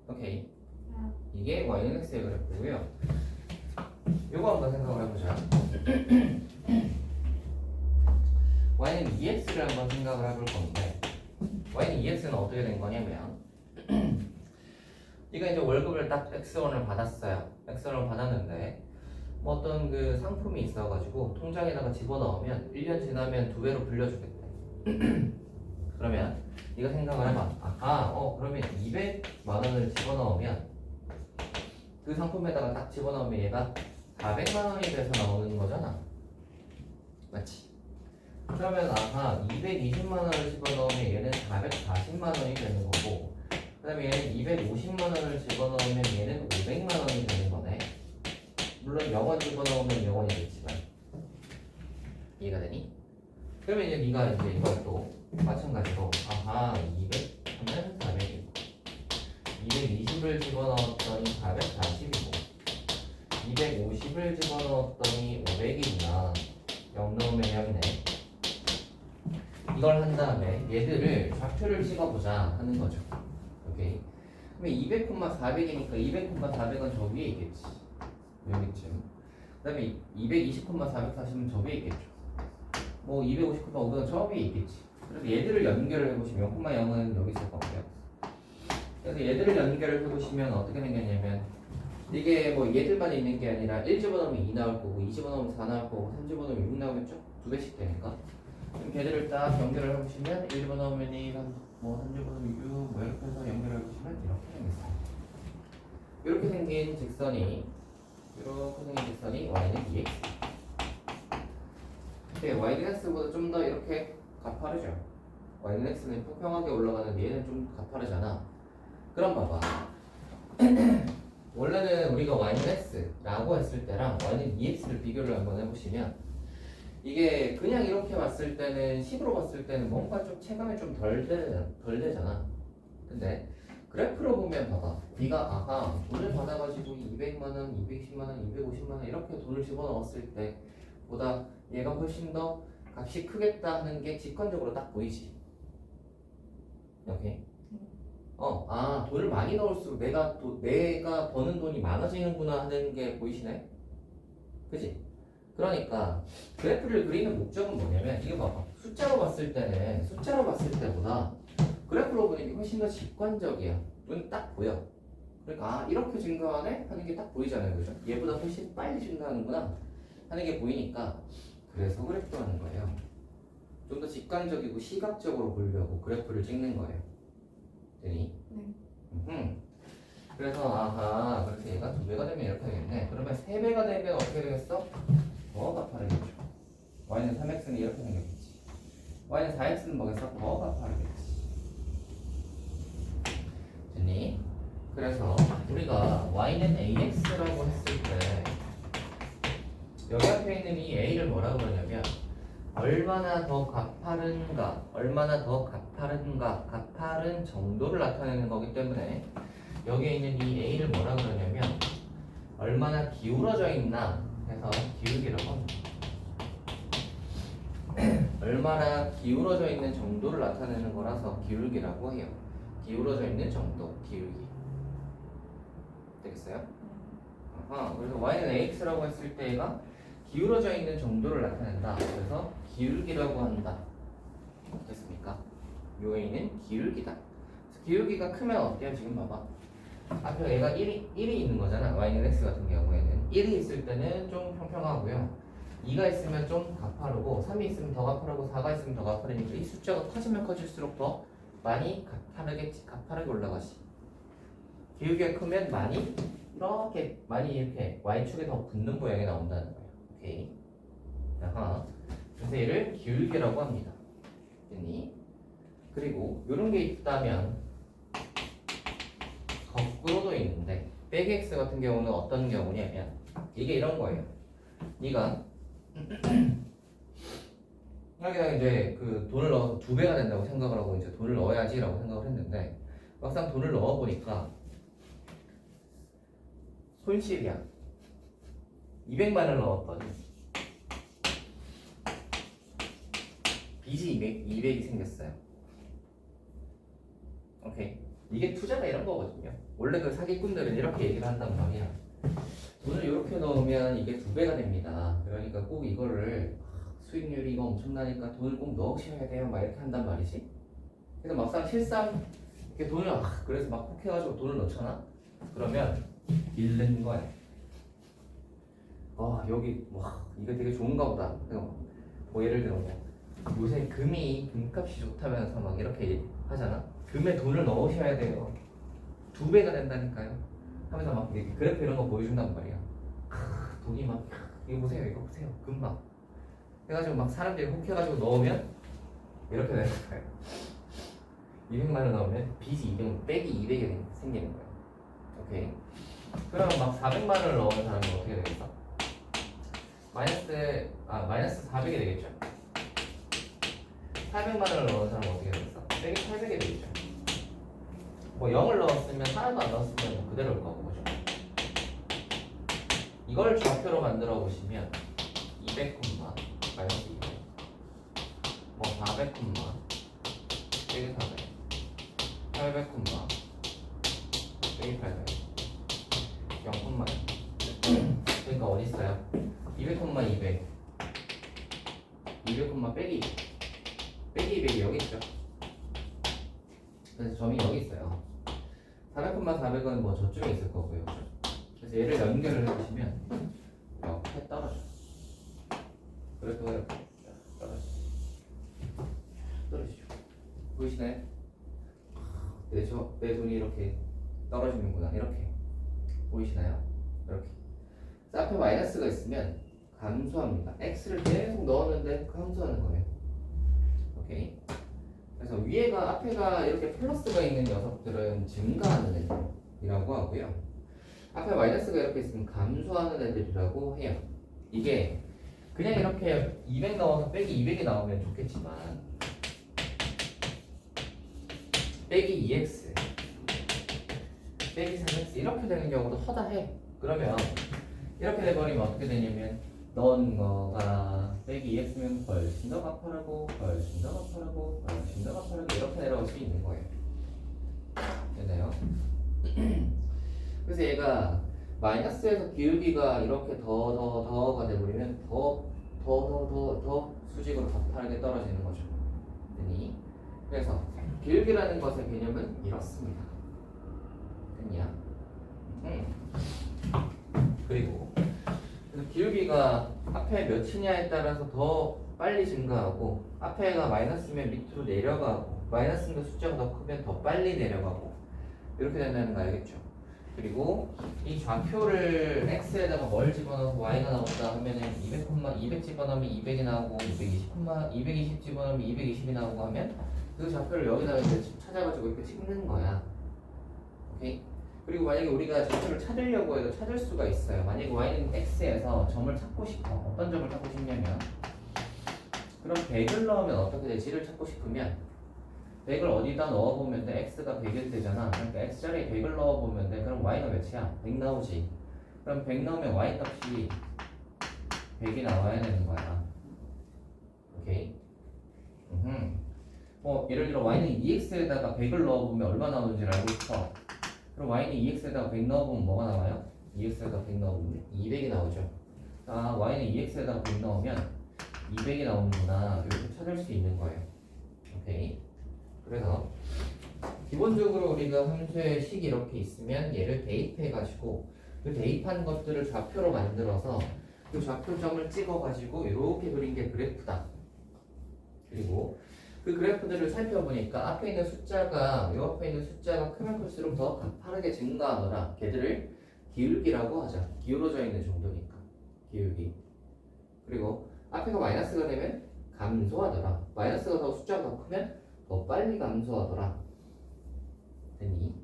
오케이. 이게 y는 x의 그래프고요. 요거 한번 생각을 해보자. y는 2x를 한번 생각을 해볼 건데 y는 2x는 어떻게 된 거냐면 이거 이제 월급을 딱 x1을 받았어요. x1을 받았는데 뭐 어떤 그 상품이 있어가지고 통장에다가 집어넣으면 1년 지나면 2배로 불려주겠대. 그러면 네가 생각을 해봐. 그러면 200만 원을 집어넣으면 그 상품에다가 딱 집어넣으면 얘가 400만 원이 돼서 나오는 거잖아. 맞지? 그러면 220만 원을 집어넣으면 얘는 440만 원이 되는 거고, 그 다음에 얘는 250만 원을 집어넣으면 얘는 500만 원이 되는 거네. 물론 0원 집어넣으면 0원이겠지만. 이해가 되니? 그러면 이제 네가 이제 이걸 또 마찬가지로 200 하면 400이고 220을 집어넣었더니 440이고 250을 집어넣었더니 500이구나. 0 넣으면 0이네. 이걸 한 다음에 얘들을 좌표를 찍어보자 하는 거죠. 오케이. 그러면 200, 400이니까 200, 400은 저 위에 있겠지. 여기쯤. 그 다음에 220, 440은 저 위에 있겠죠. 뭐 250, 500은 저 위에 있겠지. 그래서 얘들을 연결을 해보시면 0,0은 여기 있을 거고요. 그래서 얘들을 연결을 해보시면 어떻게 생겼냐면 이게 뭐 얘들만 있는 게 아니라 1 집어넣으면 2 나올 거고 2 집어넣으면 4 나올 거고 3 집어넣으면 6 나오겠죠? 2배씩 되니까. 그럼 걔들을 딱 연결을 해보시면 1 집어넣으면 2, 3 집어넣으면 6 뭐 이렇게 해서 연결을 해보시면 이렇게 생겼어요. 이렇게 생긴 직선이 y는 2x. 근데 y는 x보다 좀 더 이렇게 가파르죠. y는 x는 평평하게 올라가는데 얘는 좀 가파르잖아. 그럼 봐봐. 원래는 우리가 y는 x라고 했을 때랑 y는 2x를 비교를 한번 해보시면 이게 그냥 이렇게 봤을 때는 10으로 봤을 때는 뭔가 좀 체감이 좀 덜 되잖아. 근데 그래프로 보면 봐봐. 네가 아하 돈을 받아가지고 200만 원, 220만 원, 250만 원 이렇게 돈을 집어넣었을 때보다 얘가 훨씬 더 값이 크겠다 하는 게 직관적으로 딱 보이지. 오케이. 돈을 많이 넣을수록 내가 버는 돈이 많아지는구나 하는 게 보이시네? 그지? 그러니까 그래프를 그리는 목적은 뭐냐면 이게 봐봐. 숫자로 봤을 때보다 그래프로 보는 게 훨씬 더 직관적이야. 눈 딱 보여. 그러니까 이렇게 증가하네? 하는 게 딱 보이잖아요. 그죠? 얘보다 훨씬 빨리 증가하는구나 하는 게 보이니까 그래서 그래프 하는 거예요. 좀 더 직관적이고 시각적으로 보려고 그래프를 찍는 거예요. 되니? 네. 그래서 아하 그래서 얘가 2배가 되면 이렇게 되겠네. 그러면 3배가 되면 어떻게 되겠어? 더 가파르겠죠. y는 3x는 이렇게 생겼겠지. y는 4x는 뭐겠어? 더 가파르겠지. 됐니? 그래서 우리가 y는 ax라고 했을 때 여기 앞에 있는 이 a를 뭐라고 그러냐면 얼마나 더 가파른가, 가파른 정도를 나타내는 거기 때문에 여기에 있는 이 a를 뭐라 그러냐면 얼마나 기울어져 있나 해서 기울기라고 합니다. 얼마나 기울어져 있는 정도를 나타내는 거라서 기울기라고 해요. 기울어져 있는 정도, 기울기. 되겠어요? 그래서 y는 ax라고 했을 때 얘가 기울어져 있는 정도를 나타낸다. 그래서 기울기라고 한다. 됐습니까? 요 a는 기울기다. 기울기가 크면 어때요? 지금 봐봐. 앞에 얘가 1이 있는 거잖아. y는 x 같은 경우에는 1이 있을 때는 좀 평평하고요. 2가 있으면 좀 가파르고 3이 있으면 더 가파르고 4가 있으면 더 가파르니까 이 숫자가 커지면 커질수록 더 많이 가파르게 올라가지. 기울기가 크면 많이 이렇게 y축에 더 붙는 모양이 나온다는 거예요. 오케이. 그래서 얘를 기울기라고 합니다. 됐니? 그리고 이런 게 있다면 거꾸로도 있는데 빼기 x 같은 경우는 어떤 경우냐면 이게 이런 거예요. 네가 여기다 이제 그 돈을 넣어서 2배가 된다고 생각을 하고 이제 돈을 넣어야지라고 생각을 했는데 막상 돈을 넣어 보니까 손실이야. 200만 원을 넣었더니 빚이 200이 생겼어요. 오케이. 이게 투자가 이런 거거든요. 원래 그 사기꾼들은 이렇게 얘기를 한단 말이야. 돈을 이렇게 넣으면 이게 2배가 됩니다. 그러니까 꼭 이거를 수익률이 이거 엄청나니까 돈을 꼭 넣으셔야 돼요. 막 이렇게 한단 말이지. 그래서 막상 실상 이렇게 돈을 그래서 막 콕 해가지고 돈을 넣잖아. 그러면 잃는 거야. 여기 이거 되게 좋은가 보다. 뭐 예를 들어 요새 금값이 좋다면서 막 이렇게 하잖아. 금에 돈을 넣으셔야 돼요. 2배가 된다니까요. 하면서 막 이렇게 그래프 이런 거 보여준단 말이야. 돈이 막 이거 보세요. 금 막 해가지고 막 사람들이 혹해가지고 넣으면 이렇게 되는 거예요. 200만 원 넣으면 빚이 200 빼기 200이 생기는 거예요. 오케이. 그럼 막 400만 원을 넣은 사람은 어떻게 되겠어? 마이너스 400이 되겠죠. 800만 원을 넣은 사람은 어떻게 되겠어? 빼기 800이 되겠죠. 뭐 0을 넣었으면 하나도 안 넣었으면 뭐 그대로일 거고 그죠? 이걸 좌표로 만들어 보시면 200, 마이너스 200 뭐 400, 빼기 400 800, 빼기 800 0, 그러니까 어디 있어요? 200, 200 빼기 200 빼기 200이 여기 있죠. 그래서 점이 여기 있어요. 400, 400은 뭐 저쪽에 있을 거고요. 그래서 얘를 연결을 해보시면 이렇게 그래프가 이렇게 떨어지죠. 보이시나요? 내 돈이 이렇게 떨어지는구나. 이렇게 보이시나요? 이렇게. 그래서 앞에 마이너스가 있으면 감소합니다. x를 계속 넣었는데 감소하는 거예요. 오케이. 그래서 앞에가 이렇게 플러스가 있는 녀석들은 증가하는 애들이라고 하고요. 앞에 마이너스가 이렇게 있으면 감소하는 애들이라고 해요. 이게 그냥 이렇게 200 넣어서 빼기 200이 나오면 좋겠지만 빼기 2x 빼기 3x 이렇게 되는 경우도 허다해. 그러면 이렇게 돼버리면 어떻게 되냐면 넣은 거가 빼기 2x면 훨씬 더 가파르고 훨씬 더 가파르고 훨씬 더 가파르고 이렇게 내려올 수 있는 거예요. 되나요? 그래서 얘가 마이너스에서 기울기가 이렇게 더가 돼버리면 더 수직으로 가파르게 떨어지는 거죠. 됐니? 그래서 기울기라는 것의 개념은 이렇습니다. 됐냐? 그리고 그래서 기울기가 앞에 몇이냐에 따라서 더 빨리 증가하고 앞에가 마이너스면 밑으로 내려가고 마이너스인데 숫자가 더 크면 더 빨리 내려가고 이렇게 된다는 거 알겠죠? 그리고 이 좌표를 x에다가 뭘 집어넣어서 y가 나온다 하면은 200 집어넣으면 200이 나오고 220 집어넣으면 220이 나오고 하면 그 좌표를 여기다가 이제 찾아가지고 이렇게 찍는 거야. 오케이? 그리고 만약에 우리가 좌표를 찾으려고 해도 찾을 수가 있어요. 만약에 y는 x에서 점을 찾고 싶어. 어떤 점을 찾고 싶냐면 그럼 100을 넣으면 어떻게 되지를 찾고 싶으면 100을 어디다 넣어보면 돼? x가 100일 되잖아. 그러니까 x자리에 100을 넣어보면 돼. 그럼 y가 몇이야? 100 나오지. 그럼 100 넣으면 y 값이 100이 나와야 되는 거야. 오케이? 뭐 예를 들어 y는 2x에다가 100을 넣어보면 얼마 나오는지 알고 싶어. 그럼 y는 2x에다가 100 넣어보면 뭐가 나와요? 2x에다가 100 넣어보면 200이 나오죠. 아, y는 2x에다가 100 넣으면 200이 나오는구나. 이렇게 찾을 수 있는 거예요. 오케이. 그래서 기본적으로 우리가 함수의 식이 이렇게 있으면 얘를 대입해가지고 그 대입한 것들을 좌표로 만들어서 그 좌표점을 찍어가지고 이렇게 그린 게 그래프다. 그리고 그 그래프들을 살펴보니까 앞에 있는 숫자가 요 앞에 있는 숫자가 크면 클수록 더 가파르게 증가하더라. 걔들을 기울기라고 하자. 기울어져 있는 정도니까 기울기. 그리고 앞에가 마이너스가 되면 감소하더라. 마이너스가 더 숫자가 더 크면 더 빨리 감소하더라. 됐니?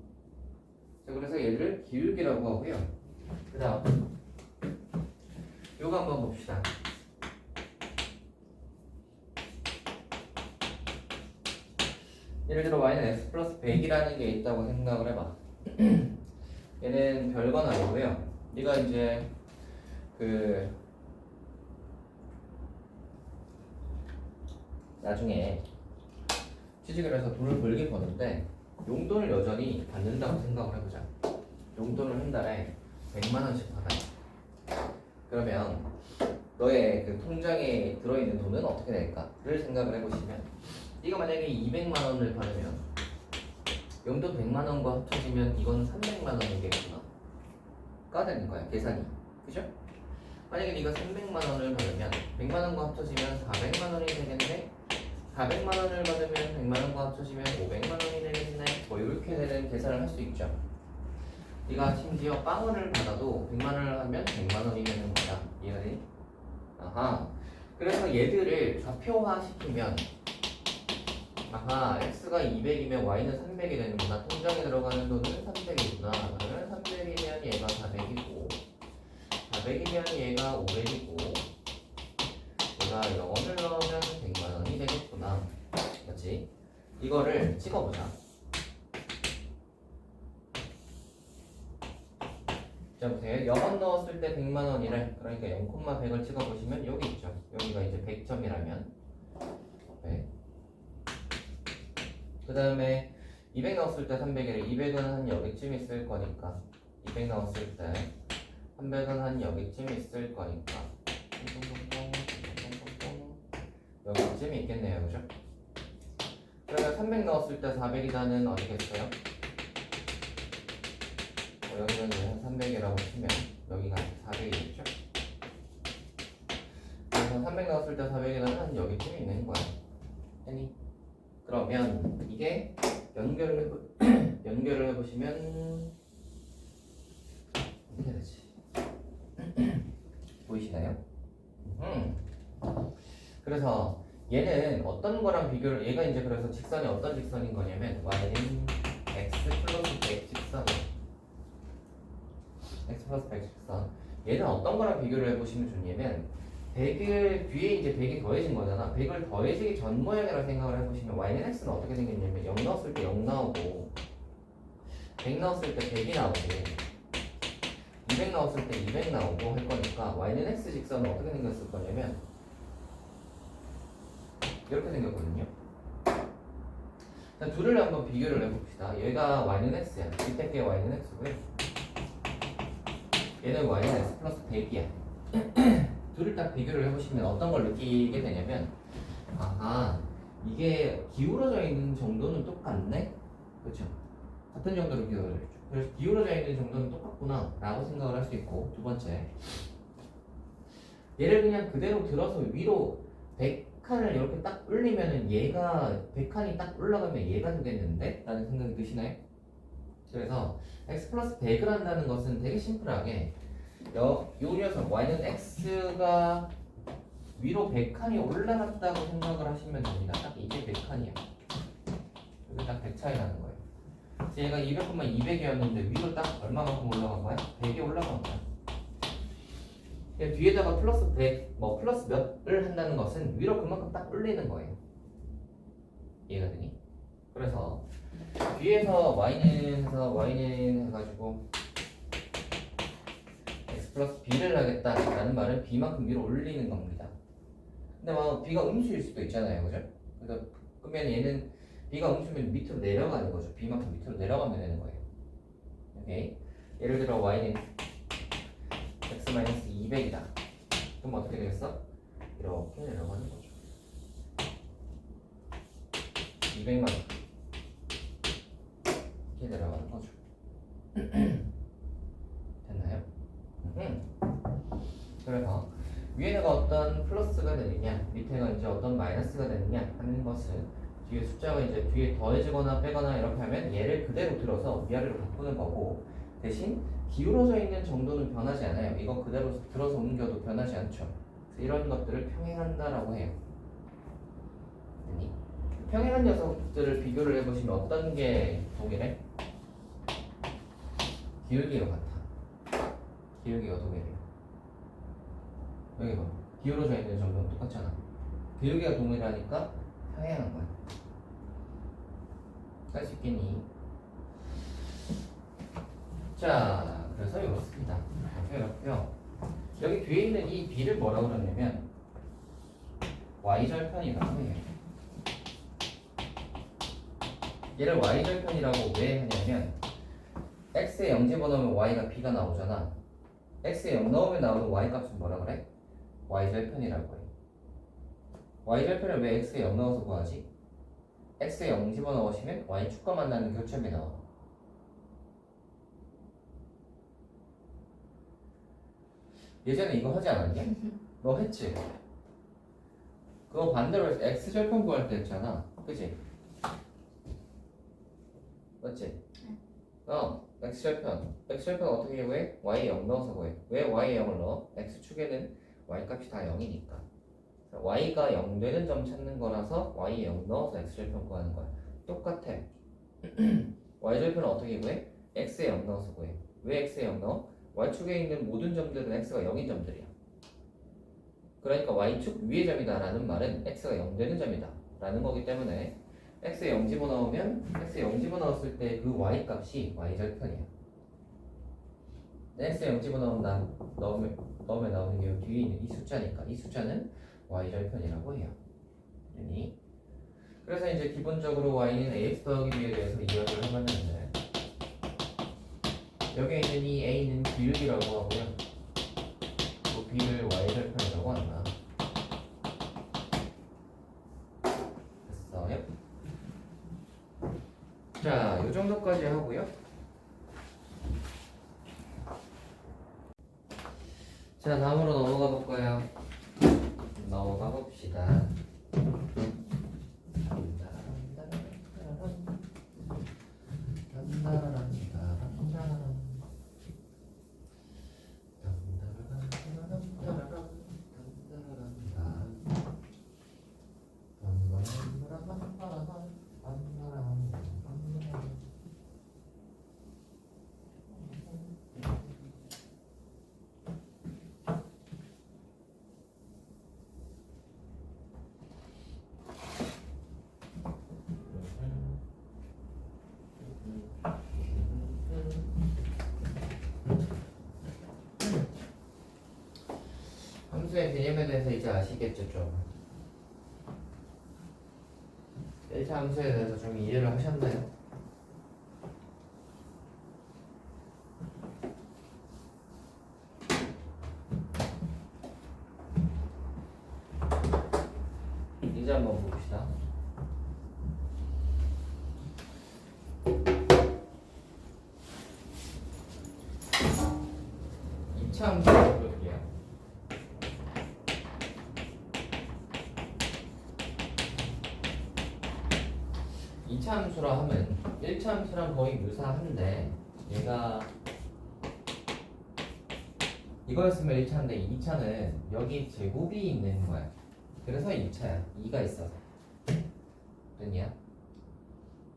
자, 그래서 얘를 기울기라고 하고요. 그 다음 요거 한번 봅시다. 예를 들어 y는 x 플러스 100이라는 게 있다고 생각을 해봐. 얘는 별건 아니고요. 네가 이제 그 나중에 취직을 해서 돈을 벌게 버는데 용돈을 여전히 받는다고 생각을 해보자. 용돈을 한 달에 100만 원씩 받아요. 그러면 너의 그 통장에 들어있는 돈은 어떻게 될까를 생각을 해보시면 네가 만약에 200만 원을 받으면 용돈 100만 원과 합쳐지면 이건 300만 원이겠구나 가 되는 거야, 계산이. 그죠? 만약에 네가 300만 원을 받으면 100만 원과 합쳐지면 400만 원이 되겠네. 400만 원을 받으면 100만 원과 합쳐지면 500만 원이 되겠네. 뭐 이렇게 되는 계산을 할 수 있죠. 네가 심지어 빵원을 받아도 100만 원을 하면 100만 원이 되는 거야. 이해가 되니? 아하. 그래서 얘들을 좌표화 시키면 아하, x가 200이면 y는 300이 되는구나. 통장에 들어가는 돈은 300이구나. 그러면 300이면 얘가 400이고 400이면 얘가 500이고 얘가 0원을 넣으면 100만 원이 되겠구나. 맞지? 이거를 찍어보자. 자, 보세요. 0원 넣었을 때 100만 원이래. 그러니까 0,100을 찍어보시면 여기 있죠. 여기가 이제 100점이라면 그 다음에 200 넣었을 때 300이래. 200은 한 여기쯤 있을 거니까 200 넣었을 때 300은 한 여기쯤 있을 거니까 여기쯤 있겠네요. 그죠? 그러면 300 넣었을 때 400이다는 어디겠어요? 여기는 한 300이라고 치면 여기가 400이겠죠? 그래서 300 넣었을 때 400이다는 한 여기쯤 있는 거야. 아니? 그러면 이게 연결을 해보시면 어떻게 되지? 보이시나요? 그래서 얘는 어떤 거랑 비교를, 얘가 이제 그래서 직선이 어떤 직선인 거냐면 y는 x 플러스 100 직선이에요. x 플러스 100 직선. 얘는 어떤 거랑 비교를 해보시면 좋냐면 100을 뒤에 이제 100이 더해진 거잖아. 100을 더해지기 전 모양이라고 생각을 해보시면 y는 x는 어떻게 생겼냐면 0 넣었을 때 0 나오고 100 넣었을 때 100이 나오고 200 넣었을 때 200 나오고 할 거니까 y는 x 직선은 어떻게 생겼을 거냐면 이렇게 생겼거든요. 자, 둘을 한번 비교를 해봅시다. 얘가 y는 x야. 밑에 게 y는 x고요. 얘는 y는 x 플러스 100이야. 둘을 딱 비교를 해보시면 어떤 걸 느끼게 되냐면 아하, 이게 기울어져 있는 정도는 똑같네? 그렇죠? 같은 정도로 기울어져 있죠. 그래서 기울어져 있는 정도는 똑같구나 라고 생각을 할 수 있고, 두 번째, 얘를 그냥 그대로 들어서 위로 100칸을 이렇게 딱 올리면은 얘가 100칸이 딱 올라가면 얘가 되겠는데? 라는 생각이 드시나요? 그래서 x 플러스 100을 한다는 것은 되게 심플하게 요 녀석 y는 x가 위로 100칸이 올라갔다고 생각을 하시면 됩니다. 딱 이게 100칸이야. 여기 딱 100 차이 나는 거예요. 그래서 얘가 200만 200이었는데 위로 딱 얼마만큼 올라간 거야? 100이 올라간 거야. 뒤에다가 플러스 100, 뭐 플러스 몇을 한다는 것은 위로 그만큼 딱 올리는 거예요. 이해가 되니? 그래서 뒤에서 y는 해가지고 x 플러스 b를 하겠다라는 말은 b만큼 위로 올리는 겁니다. 근데 막 b가 음수일 수도 있잖아요, 그죠? 그래서 그러면 얘는 b가 음수면 밑으로 내려가는 거죠. b만큼 밑으로 내려가면 되는 거예요. 오케이. 예를 들어 y는 x 200이다. 그럼 어떻게 되겠어? 이렇게 내려가는 거죠. 200만 이렇게 내려가는 거죠. 됐나요? 그래서 위에가 어떤 플러스가 되느냐, 밑에가 이제 어떤 마이너스가 되느냐 하는 것은 뒤에 숫자가 이제 뒤에 더해지거나 빼거나 이렇게 하면 얘를 그대로 들어서 위아래로 바꾸는 거고, 대신 기울어져 있는 정도는 변하지 않아요. 이거 그대로 들어서 옮겨도 변하지 않죠. 그래서 이런 것들을 평행한다라고 해요. 평행한 녀석들을 비교를 해보시면 어떤 게 동일해? 기울기가 같아. 기울기가 동일해요. 여기 봐. 기울어져 있는 정도는 똑같잖아. 기울기가 동일하니까 평행한 거야. 할 수 있겠니? 자, 그래서 이렇습니다. 이렇고요. 여기 뒤에 있는 이 b를 뭐라고 그러냐면 y절편이라고 해요. 얘를 y절편이라고 왜 하냐면 x에 0 집어넣으면 y가 b가 나오잖아. x에 0 넣으면 나오는 y 값은 뭐라 그래? y절편이라고 해. y절편을 왜 x에 0 넣어서 구하지? x에 0 집어넣으시면 y축과 만나는 교점이 나와. 예전에 이거 하지 않았냐? 너 했지? 그거 반대로 해서 x절편 구할 때 했잖아. 그치? 맞지? x절편 어떻게 구해? y에 0 넣어서 구해. 왜 y에 0을 넣어? x축에는 y값이 다 0이니까. y가 0 되는 점 찾는 거라서 y에 0 넣어서 x절편 구하는 거야. 똑같아. y절편은 어떻게 구해? x에 0 넣어서 구해. 왜 x에 0 넣어? y축에 있는 모든 점들은 x가 0인 점들이야. 그러니까 y축 위의 점이다 라는 말은 x가 0 되는 점이다 라는 거기 때문에 x에 0 집어넣으면 x에 0 집어넣었을 때 그 y 값이 y절편이야. x에 0 넣으면 나오는 게 뒤에 있는 이 숫자니까 이 숫자는 y절편이라고 해요. 그래서 이제 기본적으로 y는 ax 더하기 b에 대해서 이야기를 해봤는데, 여기에 있는 이 a는 기울기라고 하고요. 또 b를 y절편이라고 한다. 됐어요? 자, 이 정도까지 하고요. 자, 다음으로 넘어가 볼까요? 넘어가 봅시다. 함수의 개념에 대해서 이제 아시겠죠 좀? 1차 함수에 대해서 좀 이해를 하셨나요? 이제 한번 봅시다. 이차 함수 볼게요. 이차 함수라 하면 1차 함수랑 거의 유사한데 얘가 이거였으면 1차인데 2차는 여기 제곱이 있는 거야. 그래서 2차야. 2가 있어서. 됐냐?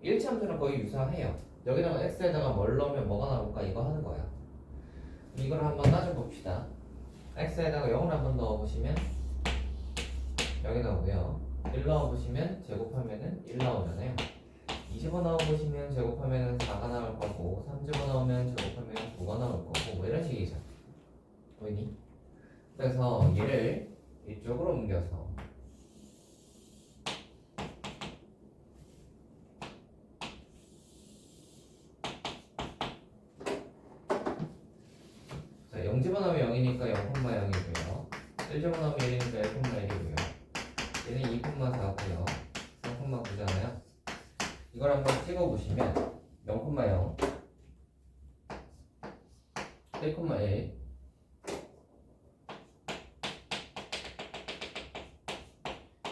1차 함수랑 거의 유사해요. 여기다가 x에다가 뭘 넣으면 뭐가 나올까 이거 하는 거야. 이걸 한번 따져봅시다. x에다가 0을 한번 넣어보시면 여기 나오고요. 1 넣어보시면 제곱하면은 1 나오잖아요. 20원 넣어보시면 제곱하면은 4가 나올 거고 30원 넣으면 제곱하면 9가 나올 거고 뭐 이런 식이죠. 보이니? 그래서 얘를 이쪽으로 옮겨서 자 0집어넣으면 0이니까 0,0이고요 1집어넣으면 1이니까 1,1이고요 얘는 2,4고요 3,9잖아요 이걸 한번 찍어보시면 0,0 1,1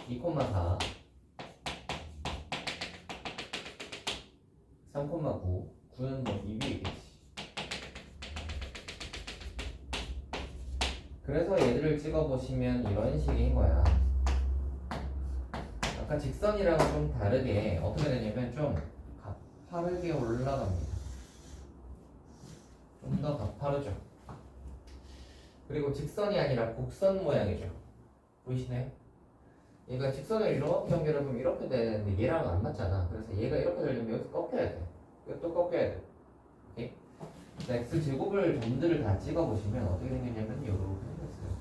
2,4 3,9 9는 뭐 2위겠지. 그래서 얘들을 찍어보시면 이런 식인 거야. 아까 직선이랑 좀 다르게 어떻게 되냐면 좀 가파르게 올라갑니다. 좀 더 가파르죠. 그리고 직선이 아니라 곡선 모양이죠. 보이시나요? 얘가 직선을 이렇게 연결해보면 이렇게 되는데 얘랑 안 맞잖아. 그래서 얘가 이렇게 되려면 여기서 꺾여야 돼. 이것도 꺾여야 돼. 오케이? x 제곱을 점들을 다 찍어보시면 어떻게 생겼냐면 이렇게 생겼어요.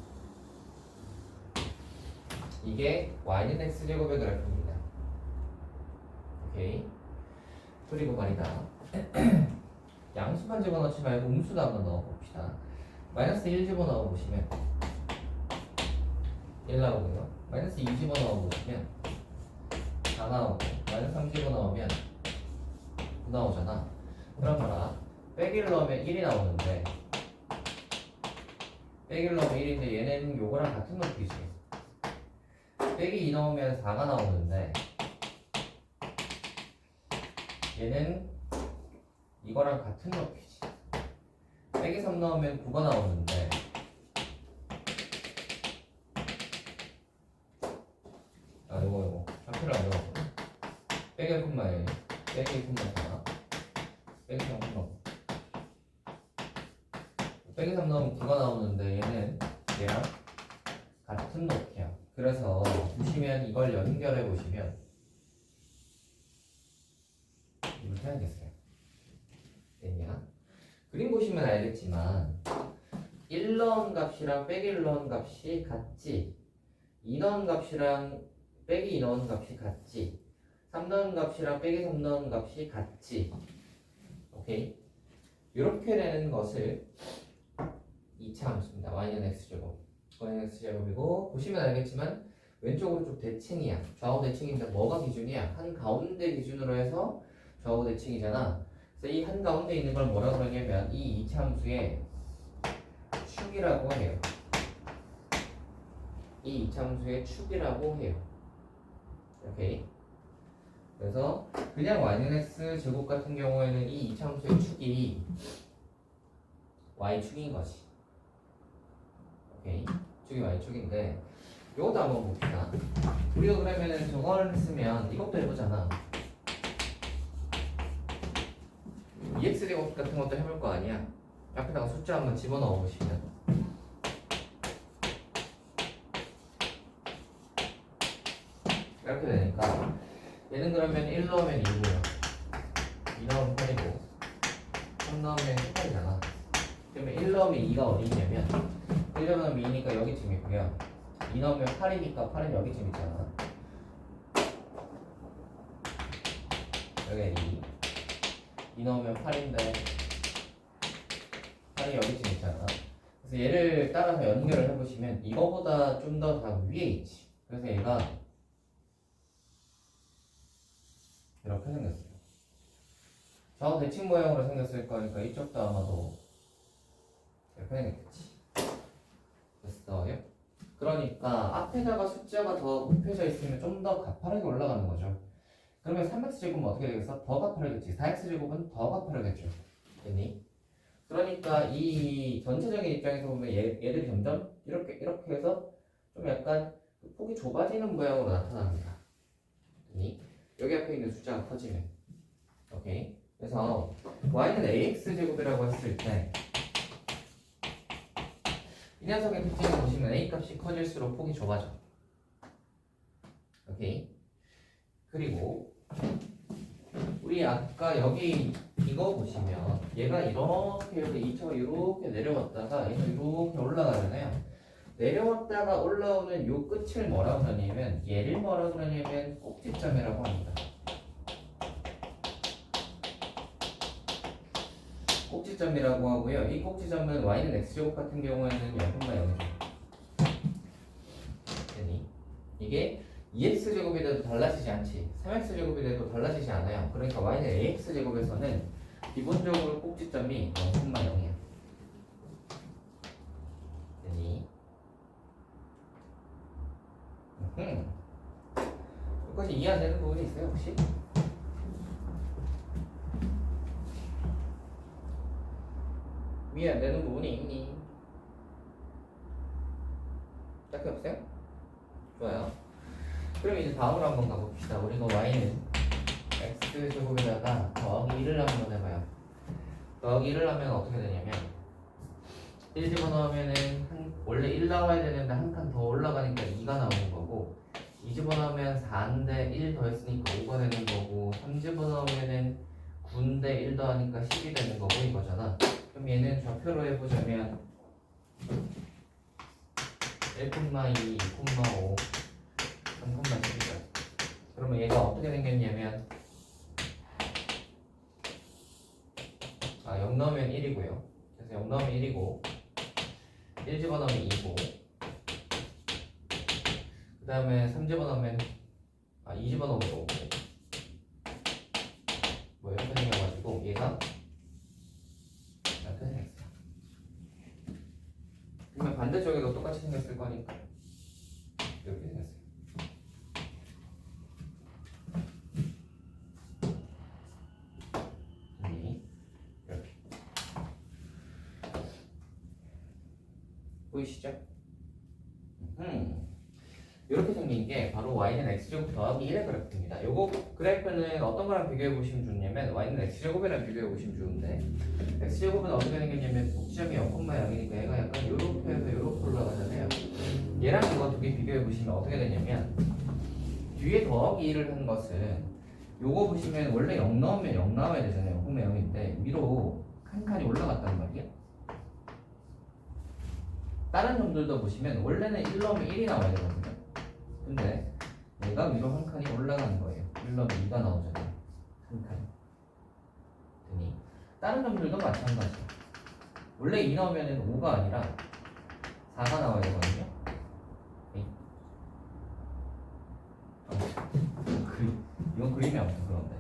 이게 y는 x 제곱의 그래프입니다. 오케이? 그리고 말이다. 양수만 집어넣지 말고 음수도 한번 넣어봅시다. 마이너스 1 집어넣어보시면 1 나오고요. 마이너스 2 집어넣어보시면 4 나오고 마이너스 3 집어넣으면 9 나오잖아. 그럼 봐라. 빼기를 넣으면 1이 나오는데 빼기를 넣으면 1인데 얘는 요거랑 같은 높이지. 빼기 2 넣으면 4가 나오는데 얘는 이거랑 같은 높이지. 빼기 3 넣으면 9가 나오는데 요거 좌표를 안 적었고 빼기 1,1 빼기 1,4 빼기 3,9 빼기 3 넣으면 9가 나오는데 얘는 얘랑 같은 높이야. 그래서 보시면 이걸 연결해 보시면 이렇게 하겠어요. 됐냐? 그림 보시면 알겠지만 1 넣은 값이랑 빼기 1 넣은 값이 같지. 2 넣은 값이랑 빼기 2 넣은 값이 같지. 3 넣은 값이랑 빼기 3 넣은 값이 같지. 오케이? 이렇게 되는 것을 2차 함수입니다. y는 x제곱 y는 x제곱이고 보시면 알겠지만 왼쪽으로 쭉 대칭이야. 좌우 대칭인데 뭐가 기준이야? 한가운데 기준으로 해서 좌우 대칭이잖아. 그래서 이 한가운데 있는 걸 뭐라 그러냐면 이 2차 함수의 축이라고 해요. 이 2차 함수의 축이라고 해요. 오케이? 그래서 그냥 y는 x 제곱 같은 경우에는 이 2차 함수의 축이 y축인 거지. 오케이? 축이 y축인데 이것도 한번 봅시다. 우리가 그러면은 저걸 했으면 이것도 해보잖아. 2x 제곱 같은 것도 해볼 거 아니야. 앞에다가 숫자 한번 집어넣어 보시면 이렇게 되니까 얘는 그러면 1 넣으면 2고요 2 넣으면 8이고 3 넣으면 18이잖아. 그러면 1 넣으면 2가 어디 있냐면 1 넣으면 2니까 여기쯤이고요. 2 넣으면 8이니까 8은 여기쯤 있잖아. 여기에 2 넣으면 8인데 8이 여기쯤 있잖아. 그래서 얘를 따라서 연결을 해보시면 이거보다 좀 더 다 위에 있지. 그래서 얘가 이렇게 생겼어요. 좌우 대칭 모양으로 생겼을 거니까 이쪽도 아마도 이렇게 생겼겠지. 됐어요? 그러니까 앞에다가 숫자가 더 곱해져 있으면 좀 더 가파르게 올라가는 거죠. 그러면 3x제곱은 어떻게 되겠어? 더 가파르겠지. 4x제곱은 더 가파르겠죠. 됐니? 그러니까 이 전체적인 입장에서 보면 얘들이 점점 이렇게 해서 좀 약간 폭이 좁아지는 모양으로 나타납니다. 됐니? 여기 앞에 있는 숫자가 커지면. 오케이? 그래서 y는 ax제곱이라고 했을 때 이 녀석의 특징을 보시면 a 값이 커질수록 폭이 좁아져. 오케이? 그리고 우리 아까 여기 이거 보시면 얘가 이렇게 여기 2차가 이렇게 내려왔다가 얘가 이렇게 올라가잖아요. 내려왔다가 올라오는 요 끝을 뭐라고 하냐면 얘를 뭐라고 하냐면 꼭지점이라고 합니다. 꼭지점이라고 하고요. 이 꼭지점은 y는 x제곱 같은 경우에는 0,0이죠. 이게 2x제곱이 돼도 달라지지 않지. 3x제곱이 돼도 달라지지 않아요. 그러니까 y는 ax제곱에서는 기본적으로 꼭지점이 0,0이야. 되니? 여기까지 이해 안 되는 부분이 있어요, 혹시? 이해 안 되는 부분이 있니? 딱히 없어요? 좋아요. 그럼 이제 다음으로 한번 가봅시다. 우리가 y는 x제곱에다가 더하기 1을 한번 해봐요. 더하기 1을 하면 어떻게 되냐면 1 집어넣으면은 원래 1 나와야 되는데 한 칸 더 올라가니까 2가 나오는 거고 2 집어넣으면 4인데 1 더했으니까 5가 되는 거고 3 집어넣으면은 9인데 1 더하니까 10이 되는 거고 이거잖아. 그럼 얘는 좌표로 해보자면 1,2, 2,5, 3,10이죠. 그러면 얘가 어떻게 생겼냐면 0 넣으면 1이고요. 그래서 0 넣으면 1이고 1 집어넣으면 2고 그 다음에 3 집어넣으면 2 집어넣으면 5고 뭐 이렇게 생겨가지고 얘가 이렇게 생겼어요. 그러면 반대쪽에도 똑같이 생겼을 거니까 이렇게 생겼어요. 이렇게 보이시죠? 이렇게 생긴 게 바로 y는 x제곱 더하기 1의 그래프입니다. 요거 그래프는 어떤 거랑 비교해 보시면 좋냐면 y는 x제곱이랑 비교해 보시면 좋은데 x제곱은 어떻게 생겼냐면 꼭지점이 0,0이니까 얘가 약간 요렇게 해서 요렇게 올라가잖아요. 얘랑 이거 두 개 비교해 보시면 어떻게 되냐면 뒤에 더하기 1을 한 것은 요거 보시면 원래 0 넣으면 0 나와야 되잖아요. 0,0인데 위로 한 칸이 올라갔단 말이야. 다른 점들도 보시면 원래는 1 넣으면 1이 나와야 되거든요. 근데 얘가 위로 한 칸이 올라가는 거예요. 1 넣으면 2가 나오잖아요. 한 칸이. 되니 다른 점들도 마찬가지야. 원래 2 넣으면 5가 아니라 4가 나와야 되거든요. 이건 그림이 아무튼 그런데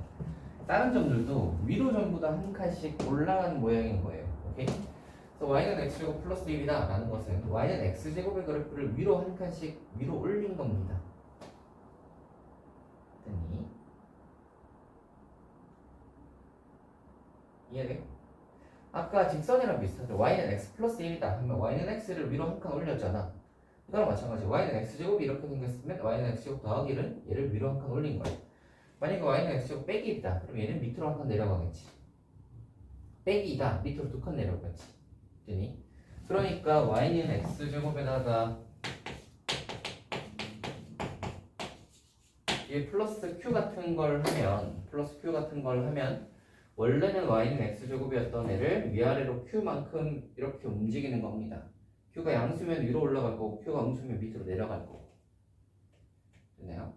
다른 점들도 위로 전부 다 한 칸씩 올라가는 모양인 거예요. 오케이? 그래서 y는 x제곱 플러스 1이다 라는 것은 y는 x제곱의 그래프를 위로 한 칸씩 위로 올린 겁니다. 됐니? 이해돼? 아까 직선이랑 비슷하죠. y는 x 플러스 1이다 하면 y는 x를 위로 한 칸 올렸잖아. 이거랑 마찬가지. y는 x제곱이 이렇게 생겼으면 y는 x제곱 더하기 1은 얘를 위로 한 칸 올린 거야. 만약에 y는 x제곱 빼기 1이다 그럼 얘는 밑으로 한 칸 내려가겠지. 빼기 2다 밑으로 두 칸 내려가겠지. 되니? 그러니까 y는 x제곱에다가 이 플러스 q 같은 걸 하면 원래는 y는 x제곱이었던 애를 위아래로 q만큼 이렇게 움직이는 겁니다. q가 양수면 위로 올라갈 거고 q가 음수면 밑으로 내려갈 거고. 됐나요?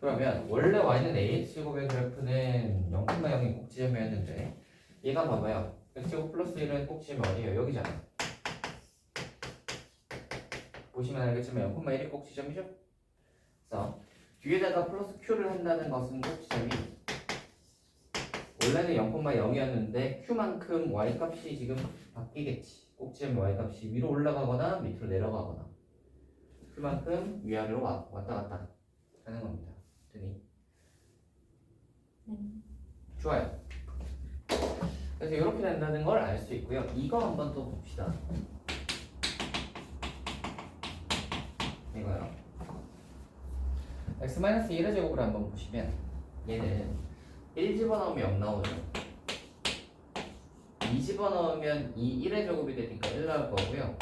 그러면 원래 y는 ax제곱의 그래프는 0,0이 꼭지점이었는데 얘가 봐봐요. x제곱 플러스 1은 꼭지점이 어디예요? 여기잖아. 보시면 알겠지만 0,1이 꼭지점이죠? 그래서 뒤에다가 플러스 q를 한다는 것은 꼭지점이 원래는 0,0이었는데 q만큼 y값이 지금 바뀌겠지. 꼭지점의 y값이 위로 올라가거나 밑으로 내려가거나 그만큼 위아래로 왔다 갔다 하는 겁니다. 됐니? 좋아요. 그래서 이렇게 된다는 걸 알 수 있고요. 이거 한번 또 봅시다. 이거요. x-1의 제곱을 한번 보시면 얘는 1 집어넣으면 0 나오죠. 2 집어넣으면 1의 제곱이 되니까 1 나올 거고요.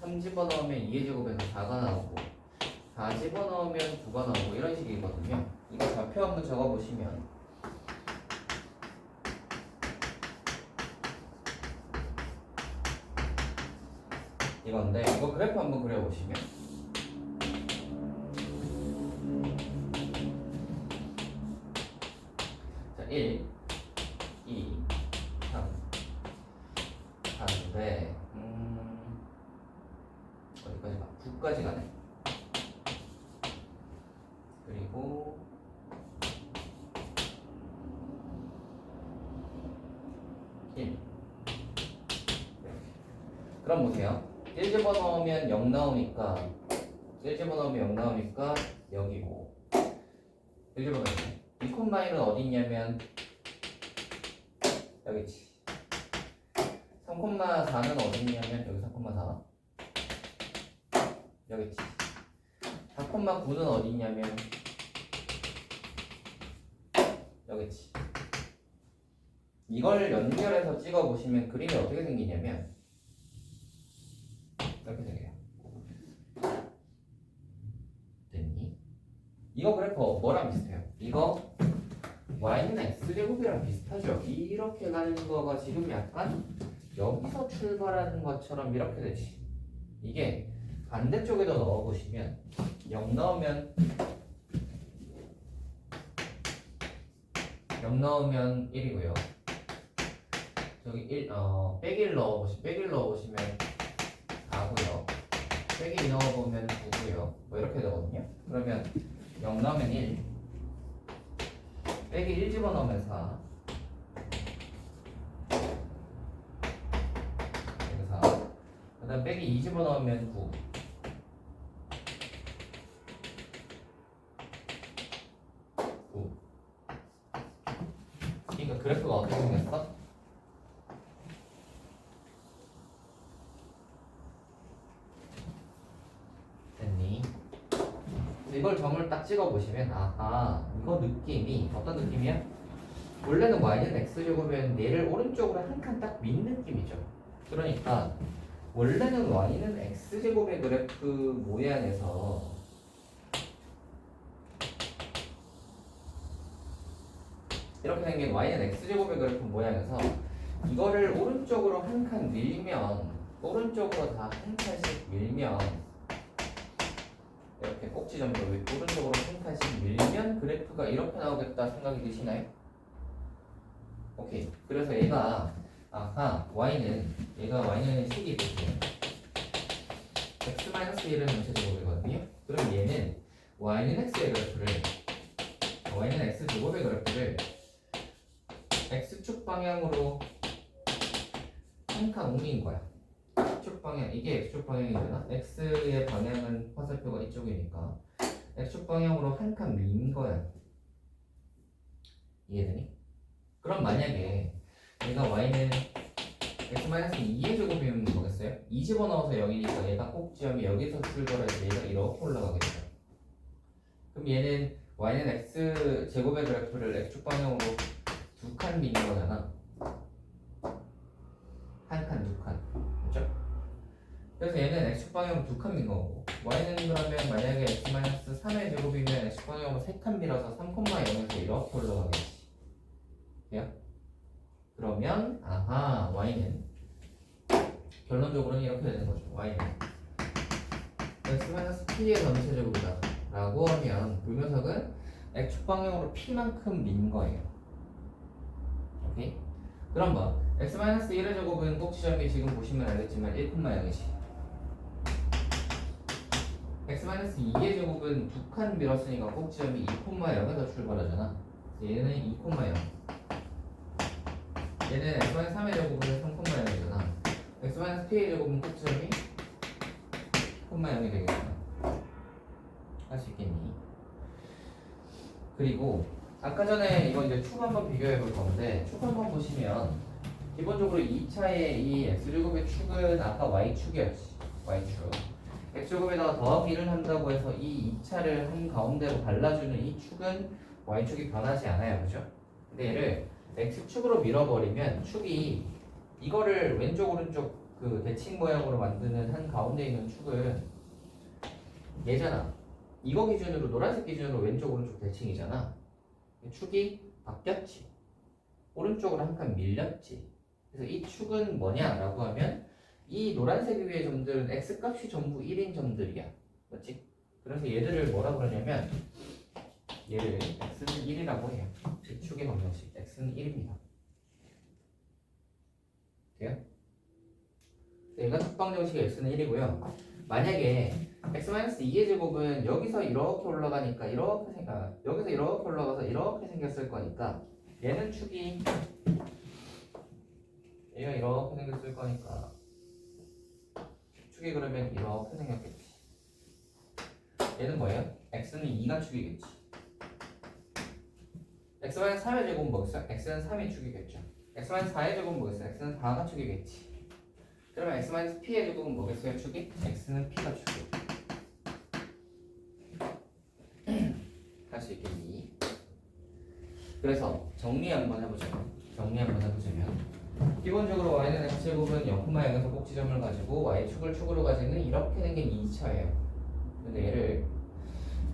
3 집어넣으면 2의 제곱에서 4가 나오고 4 집어넣으면 9가 나오고 이런 식이거든요. 이거 좌표 한번 적어보시면 이건데 이거 그래프 한번 그려보시면 자 1, 2, 3, 4인데 어디까지 가? 9까지 가네. 그리고 1 그럼 보세요. 1 집어넣으면 0 나오니까 1 집어넣으면 0 나오니까 여기고 1 집어넣으면 2,1은 어디 있냐면 여기지. 3,4는 어디 있냐면 여기 3,4 여기지. 4,9는 어디 있냐면 여기지. 이걸 연결해서 찍어보시면 그림이 어떻게 생기냐면 이렇게 생겨요. 됐니? 이거 그래프 뭐랑 비슷해요? 이거 y는 x제곱이랑 비슷하죠? 이렇게 가는 거가 지금 약간 여기서 출발하는 것처럼 이렇게 되지. 이게 반대쪽에도 넣어보시면 0 넣으면 1이고요. 저기 1 넣어보시면 4고요. 빼기 2 넣어보면 9고요. 뭐 이렇게 되거든요. 그러면 0 넣으면 1, 빼기 1 집어넣으면 4, 여기 4, 그 다음 빼기 2 집어넣으면 9. 그러니까 그래프가 어떻게 생겼어? 됐니? 이걸 점을 딱 찍어보시면 아하 이거 느낌이 어떤 느낌이야? 원래는 y는 x제곱이었는데 얘를 오른쪽으로 한 칸 딱 민 느낌이죠. 그러니까 원래는 y는 x제곱의 그래프 모양에서 이렇게 생긴 y는 x제곱의 그래프 모양에서 이거를 오른쪽으로 한 칸 밀면 오른쪽으로 다 한 칸씩 밀면 이렇게 꼭지점으로 오른쪽으로 한 칸씩 밀면 그래프가 이렇게 나오겠다 생각이 드시나요? 오케이. 그래서 얘가 y는 식이 보시면 x-1은 전체제곱이거든요. 그럼 얘는 y는 x제곱의 그래프를 x축 방향으로 한 칸 옮긴 거야. x축 방향, 이게 x축 방향이잖아. x의 방향은 화살표가 이쪽이니까 x축 방향으로 한 칸 민 거야. 이해되니? 그럼 만약에 얘가 y는 x-2의 제곱이면 뭐겠어요? 2 집어넣어서 0이니까 얘가 꼭지점이 여기서 출발해서 얘가 이렇게 올라가겠죠. 그럼 얘는 y는 x제곱의 그래프를 x축 방향으로 두 칸 미는 거잖아. 한 칸, 두 칸. 그렇죠? 그래서 얘는 x축 방향으로 두 칸 민 거고 y는 그러면 만약에 x-3의 제곱이면 x축 방향으로 세 칸 밀어서 3,0에서 이렇게 올라가겠지. 그래요? 그러면 y는 결론적으로는 이렇게 되는 거죠. y는 x-p의 전체 제곱이다 라고 하면 이 녀석은 x축 방향으로 p만큼 민 거예요. 오케이? 그럼 뭐 x-1의 제곱은 꼭 지점이 지금 보시면 알겠지만 1,0이지. x-2의 제곱은 두 칸 밀었으니까 꼭 지점이 2,0에서 출발하잖아. 얘는 2,0. 얘는 x-3의 제곱은 3,0이잖아. x-p의 제곱은 꼭 지점이 0이 되겠구나. 할 수 있겠니? 그리고 아까 전에 이거 이제 축 한번 비교해 볼 건데 축 한번 보시면 기본적으로 2차의 이 x제곱의 축은 아까 y축이었지. y축. x제곱에다가 더하기 1을 한다고 해서 이 2차를 한 가운데로 발라주는 이 축은 y축이 변하지 않아요. 그죠? 근데 얘를 x축으로 밀어버리면 축이 이거를 왼쪽 오른쪽 그 대칭 모양으로 만드는 한 가운데 있는 축은 얘잖아. 이거 기준으로 노란색 기준으로 왼쪽 오른쪽 대칭이잖아. 축이 바뀌었지. 오른쪽으로 한 칸 밀렸지. 그래서 이 축은 뭐냐라고 하면 이 노란색 위의 점들은 x값이 전부 1인 점들이야. 맞지? 그래서 얘들을 뭐라 그러냐면 얘를 x는 1이라고 해요. 이 축의 방정식 x는 1입니다. 돼요? 얘가 축방정식 x는 1이고요. 만약에 x-2의 제곱은 여기서 이렇게 올라가니까 이렇게 여기서 이렇게 올라가서 이렇게 생겼을 거니까 얘는 축이 얘가 이렇게 생겼을 거니까 축이 그러면 이렇게 생겼겠지. 얘는 뭐예요? x는 2가 축이겠지. x-3의 제곱은 뭐겠어요? x는 3이 축이겠죠. x-4의 제곱은 뭐겠어요? x는 4가 축이겠지. 그러면 x-p의 제곱은 뭐겠어요? 축이? x는 p가 축이에요. 할 수 있겠니? 그래서 정리 한번 해보자면 기본적으로 y는 x제곱은 0,0에서 꼭 지점을 가지고 y축을 축으로 가지는 이렇게 생긴 2차예요. 근데 얘를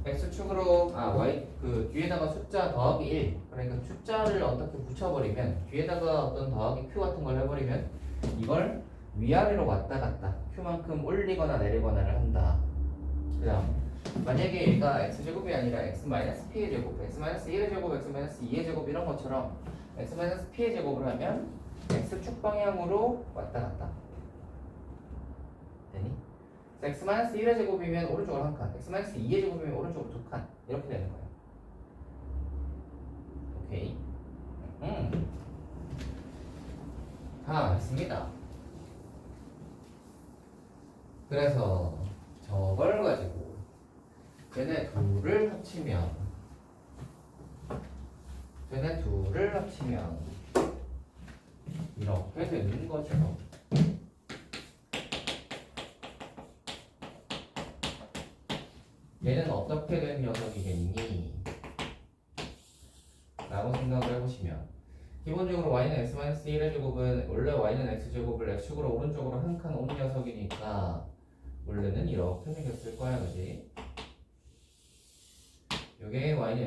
x축으로 y 그 뒤에다가 숫자 더하기 1 그러니까 숫자를 어떻게 붙여버리면 뒤에다가 어떤 더하기 q 같은 걸 해버리면 이걸 위아래로 왔다 갔다 q만큼 올리거나 내리거나를 한다. 그다음 만약에 얘가 x제곱이 아니라 x-p의 제곱, x-1의 제곱, x-2의 제곱 이런 것처럼 x-p의 제곱을 하면 x축 방향으로 왔다 갔다 되니? x-1의 제곱이면 오른쪽으로 한 칸, x-2의 제곱이면 오른쪽으로 두 칸 이렇게 되는 거예요. 오케이. 다 됐습니다. 그래서 저걸 가지고 얘네 둘을 합치면 이렇게 되는 거죠. 얘는 어떻게 된 녀석이겠니? 라고 생각을 해보시면 기본적으로 y는 x-1의 제곱은 원래 y는 x제곱을 x축으로 오른쪽으로 한 칸 온 녀석이니까 원래는 이렇게 생겼을 거야. 그지? 요게 y는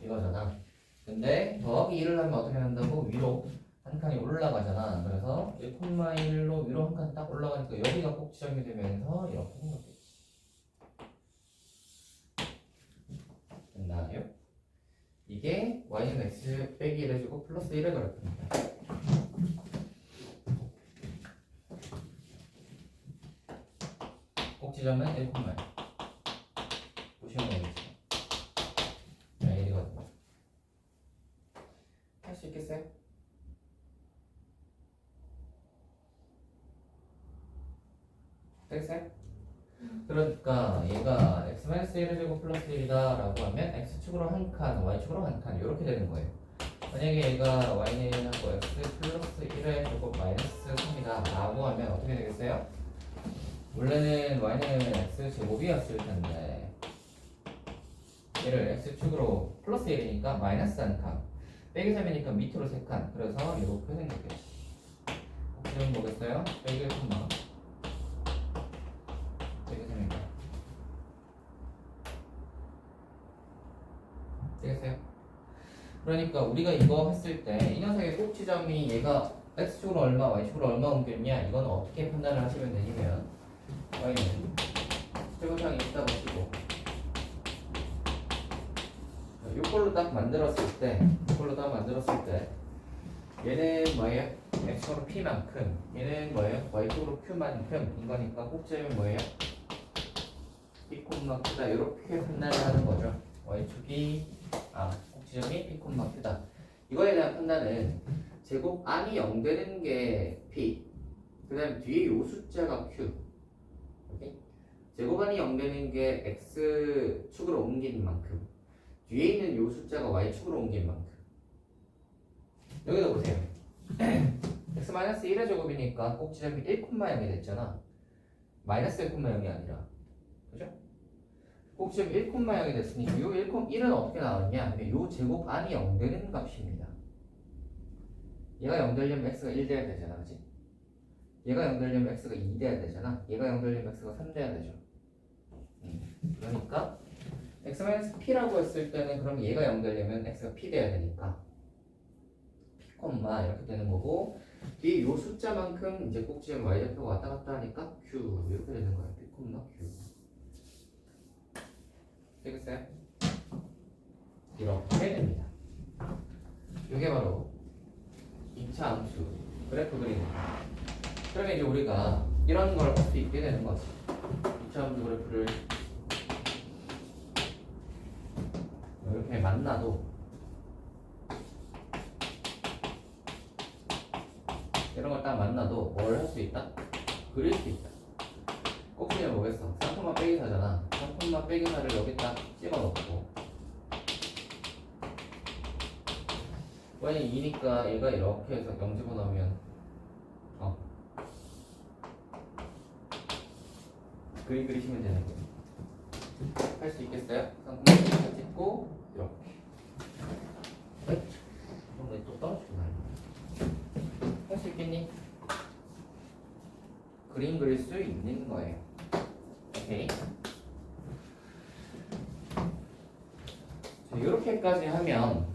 이거잖아. 근데 더하기 1을 하면 어떻게 한다고? 위로 한 칸이 올라가잖아. 그래서 1,1로 위로 한 칸 딱 올라가니까 여기가 꼭 지점이 되면서 이렇게 생겼겠지. 됐나요? 이게 y는 x 빼기 1 해주고 플러스 1을 그렸답니다. 꼭 지점은 1,1 보시면 되겠죠. 네, 1이거든요. 할 수 있겠어요? 되겠어요? 그러니까 얘가 x-1의 제곱 플러스 1이다 라고 하면 x축으로 한 칸, y축으로 한 칸 이렇게 되는 거예요. 만약에 얘가 y는 하고 x 플러스 1의 제곱 마이너스 3이다 라고 하면 어떻게 되겠어요? 원래는 y는 x 제곱이었을 텐데 얘를 x축으로 플러스 1이니까 마이너스 한 칸 빼기 3이니까 밑으로 3칸 그래서 이렇게 생겼겠지. 지금 뭐겠어요? 빼기 1, 빼기 3입니다. 되겠어요? 그러니까 우리가 이거 했을 때 이 녀석의 꼭 지점이 얘가 x축으로 얼마, y축으로 얼마 옮겼냐? 이건 어떻게 판단을 하시면 되냐면 y는 세부상이 있다고 치고 이걸로 딱 만들었을 때 얘는 뭐예요? x축으로 p만큼 얘는 뭐예요? y축으로 q만큼 이거니까 꼭지점이 뭐예요? p, q다 이렇게 판단을 하는 거죠. 꼭지점이 p, q다. 이거에 대한 판단은 제곱 안이 0 되는 게 p, 그 다음에 뒤에 요 숫자가 q. 오케이? 제곱 안이 0 되는 게 x축으로 옮긴 만큼, 뒤에 있는 요 숫자가 y축으로 옮긴 만큼. 여기도 보세요. x-1의 제곱이니까 꼭지점이 1,0이 됐잖아. 마이너스 1,0이 아니라. 그죠? 꼭지점이 1,0이 됐으니까 요 1은 어떻게 나왔냐? 요 제곱 안이 0 되는 값입니다. 얘가 0 되려면 x가 1 돼야 되잖아. 그치? 얘가 0 되려면 x가 2 돼야 되잖아. 얘가 0 되려면 x가 3 돼야 되죠. 그러니까 x-p라고 했을 때는 그럼 얘가 0 되려면 x가 p 돼야 되니까 p, 이렇게 되는 거고 뒤에 요 숫자만큼 이제 꼭지점 y좌표가 왔다 갔다 하니까 q 이렇게 되는 거예요. p, q 되겠어요? 이렇게 됩니다. 이게 바로 2차 함수 그래프 그리는 거. 그러면 이제 우리가 이런 걸 할 수 있게 되는 거지. 2차 함수 그래프를 이렇게 만나도 이런 걸 딱 만나도 뭘 할 수 있다? 그릴 수 있다. 꼭지는 뭐겠어? 쌍콤마 빼기사잖아. 쌍콤마 빼기사를 여기다 집어넣고 y는 2니까 얘가 이렇게 해서 0 집어넣으면 그림 그리시면 되는 거예요. 할 수 있겠어요? 쌍콤마 빼기사 찍고 이렇게. 또 떨어지구나. 할 수 있겠니? 그림 그릴 수 있는 거예요. 오케이. 자, 이렇게까지 하면